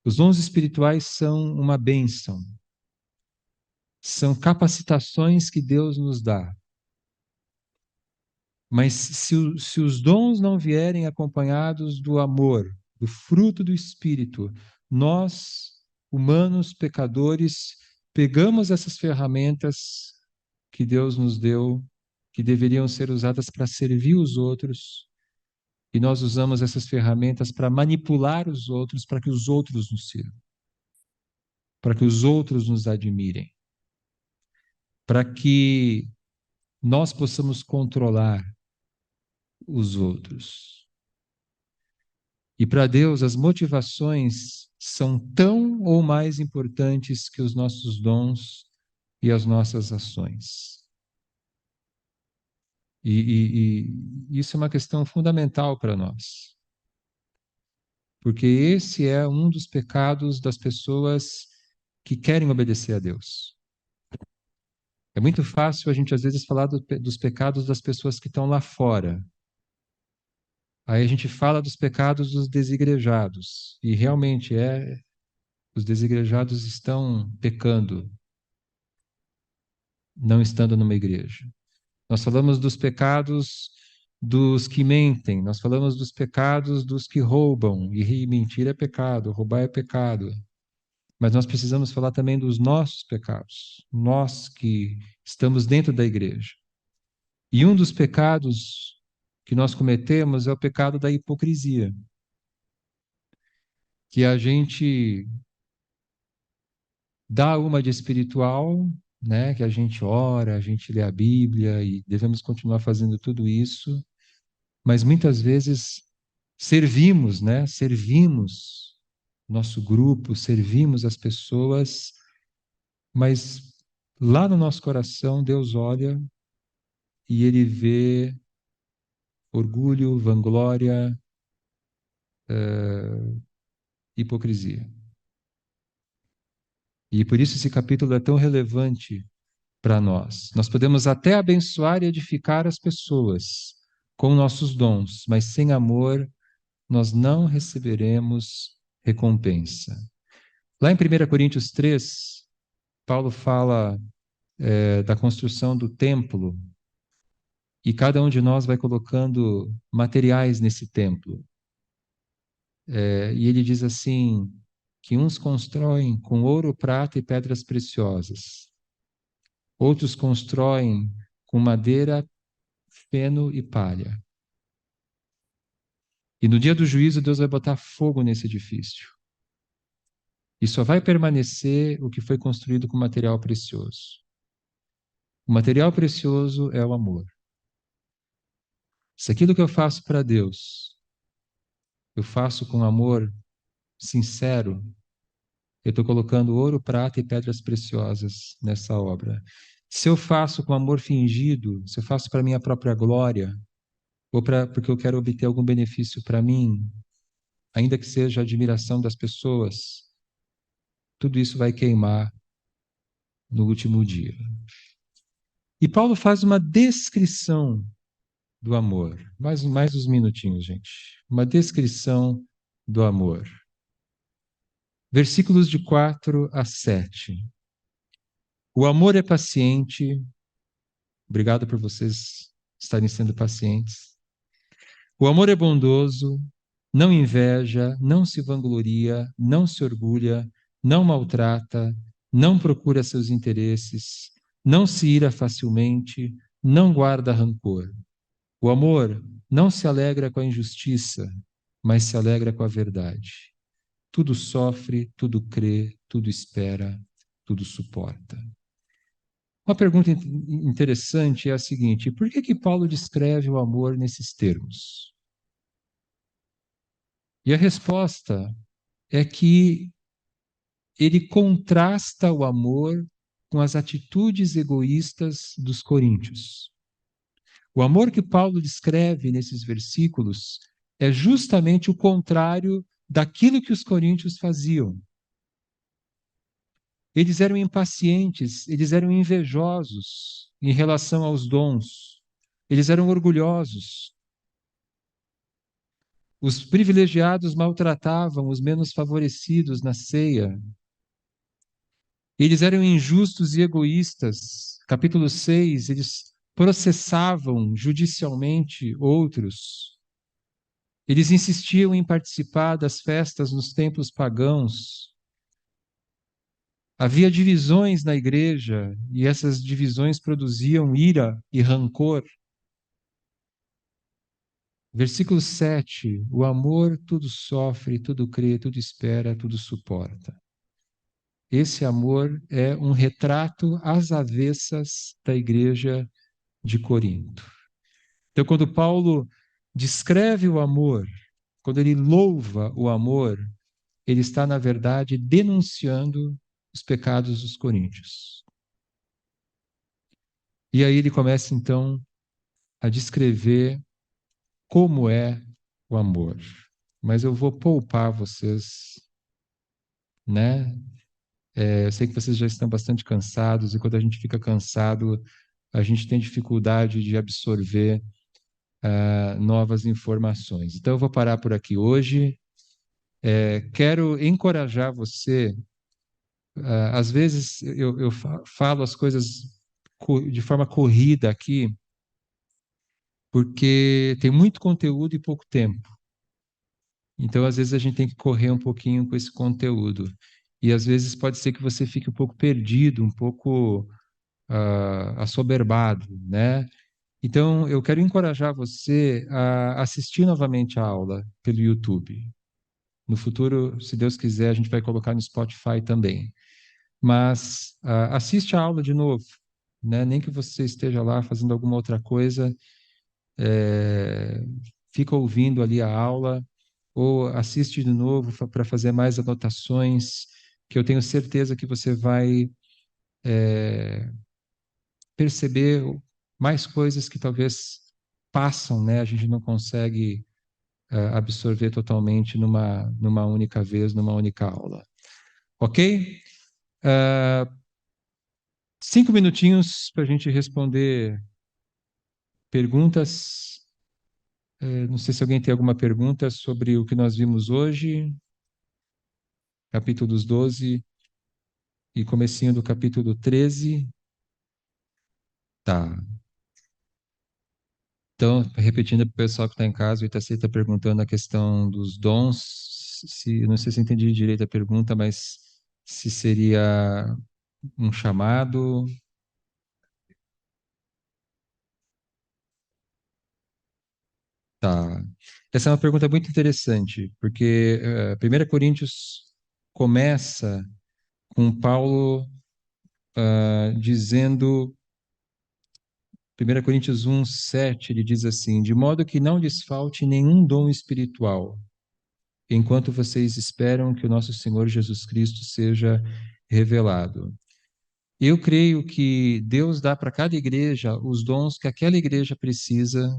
Os dons espirituais são uma bênção, são capacitações que Deus nos dá. Mas se os dons não vierem acompanhados do amor, do fruto do Espírito, nós, humanos, pecadores, pegamos essas ferramentas que Deus nos deu, que deveriam ser usadas para servir os outros, e nós usamos essas ferramentas para manipular os outros, para que os outros nos sirvam, para que os outros nos admirem, para que nós possamos controlar os outros. E para Deus, as motivações são tão ou mais importantes que os nossos dons e as nossas ações. E isso é uma questão fundamental para nós, porque esse é um dos pecados das pessoas que querem obedecer a Deus. É muito fácil a gente, às vezes, falar dos pecados das pessoas que estão lá fora. Aí a gente fala dos pecados dos desigrejados, e realmente os desigrejados estão pecando, não estando numa igreja. Nós falamos dos pecados dos que mentem, nós falamos dos pecados dos que roubam, e mentir é pecado, roubar é pecado. Mas nós precisamos falar também dos nossos pecados, nós que estamos dentro da igreja. E um dos pecados que nós cometemos é o pecado da hipocrisia, que a gente dá uma de espiritual, né, que a gente ora, a gente lê a Bíblia e devemos continuar fazendo tudo isso, mas muitas vezes servimos, né, servimos nosso grupo, servimos as pessoas, mas lá no nosso coração Deus olha e Ele vê orgulho, vanglória, hipocrisia. E por isso esse capítulo é tão relevante para nós. Nós podemos até abençoar e edificar as pessoas com nossos dons, mas sem amor nós não receberemos recompensa. Lá em 1 Coríntios 3, Paulo fala da construção do templo e cada um de nós vai colocando materiais nesse templo. E ele diz assim, que uns constroem com ouro, prata e pedras preciosas, outros constroem com madeira, feno e palha. E no dia do juízo, Deus vai botar fogo nesse edifício. E só vai permanecer o que foi construído com material precioso. O material precioso é o amor. Se aquilo que eu faço para Deus, eu faço com amor sincero, eu estou colocando ouro, prata e pedras preciosas nessa obra. Se eu faço com amor fingido, se eu faço para minha própria glória, ou porque eu quero obter algum benefício para mim, ainda que seja a admiração das pessoas, tudo isso vai queimar no último dia. E Paulo faz uma descrição do amor. Mais uns minutinhos, gente. Uma descrição do amor. Versículos de 4 a 7. O amor é paciente. Obrigado por vocês estarem sendo pacientes. O amor é bondoso, não inveja, não se vangloria, não se orgulha, não maltrata, não procura seus interesses, não se ira facilmente, não guarda rancor. O amor não se alegra com a injustiça, mas se alegra com a verdade. Tudo sofre, tudo crê, tudo espera, tudo suporta. Uma pergunta interessante é a seguinte: por que Paulo descreve o amor nesses termos? E a resposta é que ele contrasta o amor com as atitudes egoístas dos coríntios. O amor que Paulo descreve nesses versículos é justamente o contrário daquilo que os coríntios faziam. Eles eram impacientes, eles eram invejosos em relação aos dons, eles eram orgulhosos. Os privilegiados maltratavam os menos favorecidos na ceia. Eles eram injustos e egoístas. Capítulo 6, eles processavam judicialmente outros. Eles insistiam em participar das festas nos templos pagãos. Havia divisões na igreja e essas divisões produziam ira e rancor. Versículo 7: o amor tudo sofre, tudo crê, tudo espera, tudo suporta. Esse amor é um retrato às avessas da igreja de Corinto. Então, quando Paulo descreve o amor, quando ele louva o amor, ele está, na verdade, denunciando os pecados dos coríntios. E aí ele começa, então, a descrever como é o amor. Mas eu vou poupar vocês, né? Eu sei que vocês já estão bastante cansados, e quando a gente fica cansado, a gente tem dificuldade de absorver novas informações. Então, eu vou parar por aqui hoje. Quero encorajar você. Às vezes, eu falo as coisas de forma corrida aqui, porque tem muito conteúdo e pouco tempo. Então, às vezes, a gente tem que correr um pouquinho com esse conteúdo. E às vezes pode ser que você fique um pouco perdido, um pouco assoberbado, né? Então, eu quero encorajar você a assistir novamente a aula pelo YouTube. No futuro, se Deus quiser, a gente vai colocar no Spotify também. Mas assiste a aula de novo, né? Nem que você esteja lá fazendo alguma outra coisa, é, fica ouvindo ali a aula ou assiste de novo para fazer mais anotações, que eu tenho certeza que você vai perceber mais coisas que talvez passam, né? A gente não consegue absorver totalmente numa única vez, numa única aula. Ok? Ah, 5 minutinhos para a gente responder perguntas. Não sei se alguém tem alguma pergunta sobre o que nós vimos hoje, capítulos 12 e comecinho do capítulo 13. Tá. Então, repetindo para o pessoal que está em casa, o Itaci está perguntando a questão dos dons. Não sei se eu entendi direito a pergunta, mas se seria um chamado. Tá. Essa é uma pergunta muito interessante, porque 1 Coríntios começa com Paulo dizendo, 1 Coríntios 1, 7, ele diz assim: de modo que não lhes falte nenhum dom espiritual, enquanto vocês esperam que o nosso Senhor Jesus Cristo seja revelado. Eu creio que Deus dá para cada igreja os dons que aquela igreja precisa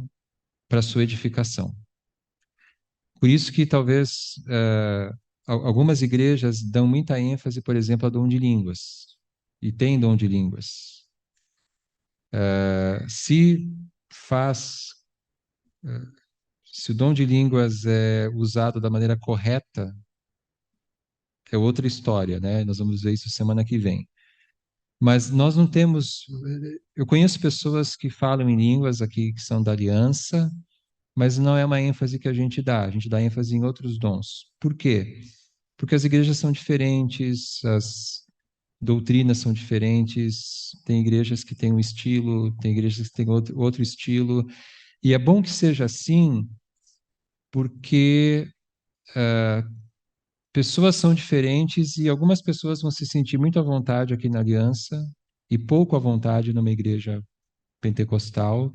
para a sua edificação. Por isso que talvez algumas igrejas dão muita ênfase, por exemplo, a dom de línguas, e tem dom de línguas. Se faz, se o dom de línguas é usado da maneira correta, é outra história, né? Nós vamos ver isso semana que vem. Mas nós não temos. Eu conheço pessoas que falam em línguas aqui que são da aliança, mas não é uma ênfase que a gente dá. A gente dá ênfase em outros dons. Por quê? Porque as igrejas são diferentes, as doutrinas são diferentes, tem igrejas que têm um estilo, tem igrejas que têm outro estilo, e é bom que seja assim, porque pessoas são diferentes e algumas pessoas vão se sentir muito à vontade aqui na Aliança e pouco à vontade numa igreja pentecostal,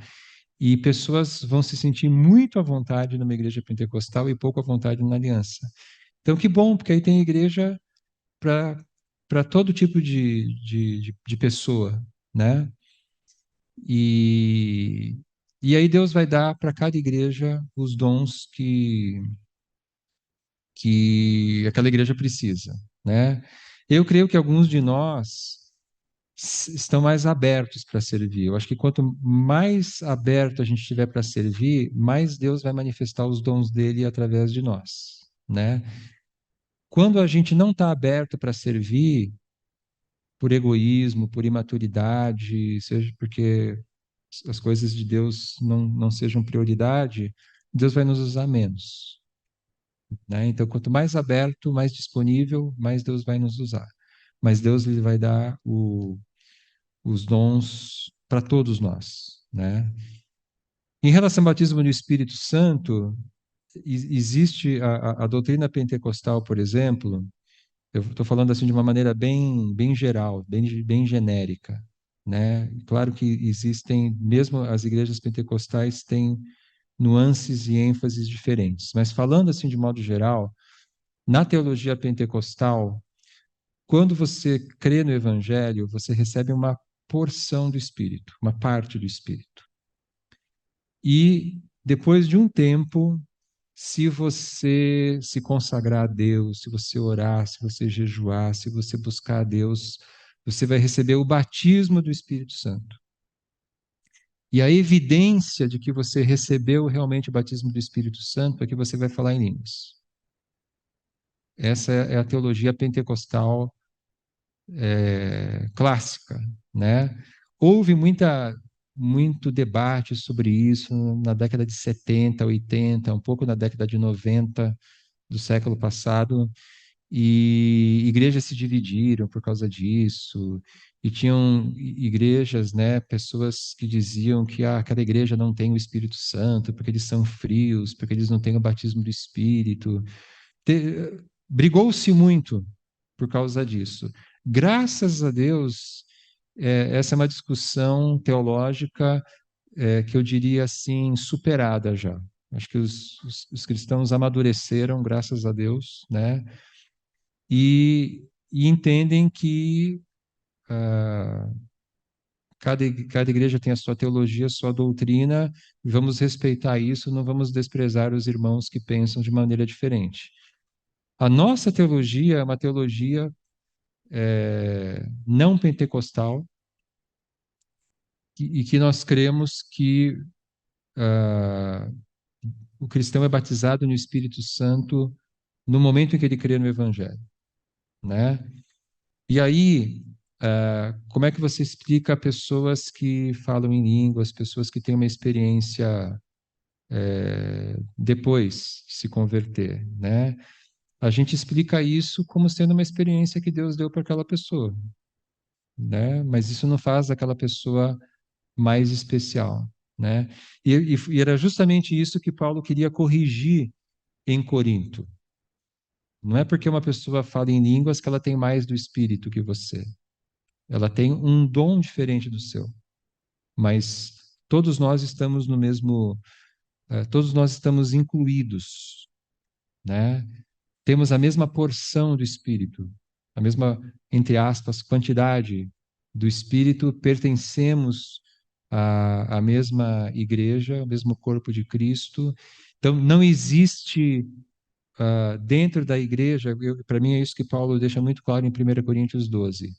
e pessoas vão se sentir muito à vontade numa igreja pentecostal e pouco à vontade na Aliança. Então, que bom, porque aí tem igreja para todo tipo de pessoa, né? E, e aí Deus vai dar para cada igreja os dons que aquela igreja precisa, né? Eu creio que alguns de nós estão mais abertos para servir. Eu acho que quanto mais aberto a gente estiver para servir, mais Deus vai manifestar os dons dele através de nós, né? Quando a gente não está aberto para servir, por egoísmo, por imaturidade, seja porque as coisas de Deus não sejam prioridade, Deus vai nos usar menos, né? Então, quanto mais aberto, mais disponível, mais Deus vai nos usar. Mas Deus ele vai dar os dons para todos nós, né? Em relação ao batismo no Espírito Santo, existe a doutrina pentecostal, por exemplo. Eu estou falando assim de uma maneira bem geral, bem genérica, né? Claro que existem, mesmo as igrejas pentecostais têm nuances e ênfases diferentes, mas falando assim de modo geral, na teologia pentecostal, quando você crê no Evangelho, você recebe uma porção do Espírito, uma parte do Espírito. E depois de um tempo, se você se consagrar a Deus, se você orar, se você jejuar, se você buscar a Deus, você vai receber o batismo do Espírito Santo. E a evidência de que você recebeu realmente o batismo do Espírito Santo é que você vai falar em línguas. Essa é a teologia pentecostal clássica, né? Houve muito debate sobre isso na década de 70, 80, um pouco na década de 90 do século passado, e igrejas se dividiram por causa disso, e tinham igrejas, né, pessoas que diziam que aquela igreja não tem o Espírito Santo, porque eles são frios, porque eles não têm o batismo do Espírito. Brigou-se muito por causa disso. Graças a Deus, essa é uma discussão teológica que eu diria assim, superada já. Acho que os cristãos amadureceram, graças a Deus, né? E entendem que cada igreja tem a sua teologia, a sua doutrina, e vamos respeitar isso, não vamos desprezar os irmãos que pensam de maneira diferente. A nossa teologia é uma teologia não pentecostal, e que nós cremos que o cristão é batizado no Espírito Santo no momento em que ele crê no Evangelho, né? E aí, como é que você explica a pessoas que falam em línguas, pessoas que têm uma experiência depois de se converter, né? A gente explica isso como sendo uma experiência que Deus deu para aquela pessoa, né? Mas isso não faz aquela pessoa mais especial, né? E era justamente isso que Paulo queria corrigir em Corinto. Não é porque uma pessoa fala em línguas que ela tem mais do Espírito que você. Ela tem um dom diferente do seu. Mas todos nós estamos no mesmo, todos nós estamos incluídos, né? Temos a mesma porção do Espírito, a mesma, entre aspas, quantidade do Espírito, pertencemos à mesma igreja, ao mesmo corpo de Cristo. Então, não existe dentro da igreja, para mim é isso que Paulo deixa muito claro em 1 Coríntios 12.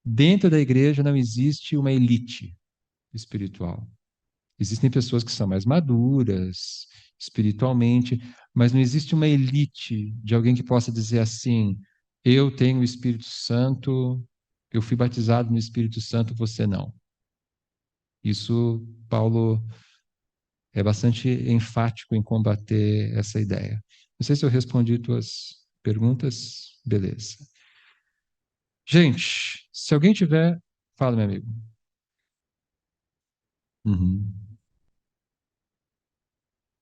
Dentro da igreja não existe uma elite espiritual. Existem pessoas que são mais maduras espiritualmente, mas não existe uma elite de alguém que possa dizer assim: eu tenho o Espírito Santo, eu fui batizado no Espírito Santo, você não. Isso, Paulo é bastante enfático em combater essa ideia. Não sei se eu respondi tuas perguntas. Beleza. Gente, se alguém tiver, fala, meu amigo. Uhum.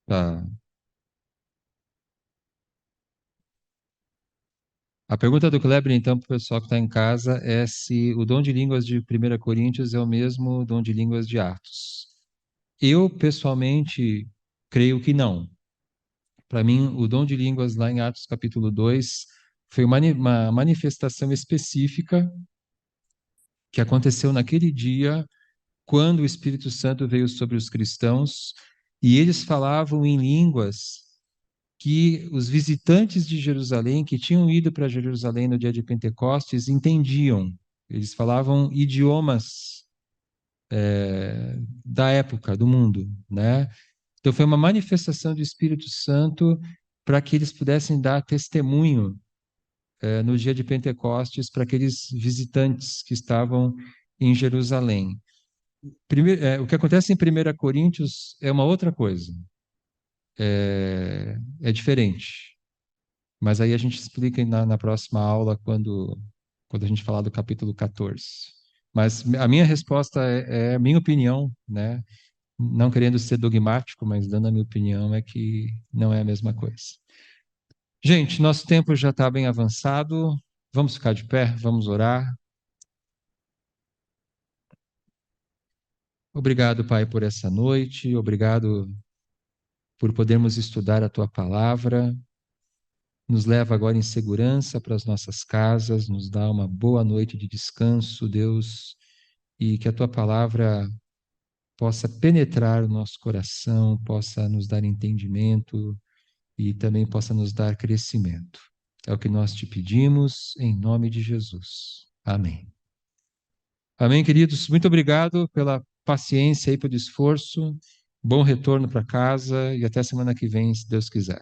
Tá. A pergunta do Kleber, então, para o pessoal que está em casa, é se o dom de línguas de 1 Coríntios é o mesmo dom de línguas de Atos. Eu, pessoalmente, creio que não. Para mim, o dom de línguas lá em Atos capítulo 2 foi uma manifestação específica que aconteceu naquele dia, quando o Espírito Santo veio sobre os cristãos, e eles falavam em línguas que os visitantes de Jerusalém, que tinham ido para Jerusalém no dia de Pentecostes, entendiam. Eles falavam idiomas da época, do mundo, né? Então foi uma manifestação do Espírito Santo para que eles pudessem dar testemunho no dia de Pentecostes para aqueles visitantes que estavam em Jerusalém. O que acontece em 1 Coríntios é uma outra coisa, é diferente. Mas aí a gente explica na próxima aula, quando a gente falar do capítulo 14. Mas a minha resposta é a minha opinião, né? Não querendo ser dogmático, mas dando a minha opinião, é que não é a mesma coisa. Gente, nosso tempo já está bem avançado. Vamos ficar de pé, vamos orar. Obrigado, Pai, por essa noite. Obrigado por podermos estudar a Tua palavra. Nos leva agora em segurança para as nossas casas, nos dá uma boa noite de descanso, Deus, e que a Tua palavra possa penetrar o nosso coração, possa nos dar entendimento e também possa nos dar crescimento. É o que nós te pedimos, em nome de Jesus. Amém. Amém, queridos. Muito obrigado pela paciência e pelo esforço. Bom retorno para casa e até semana que vem, se Deus quiser.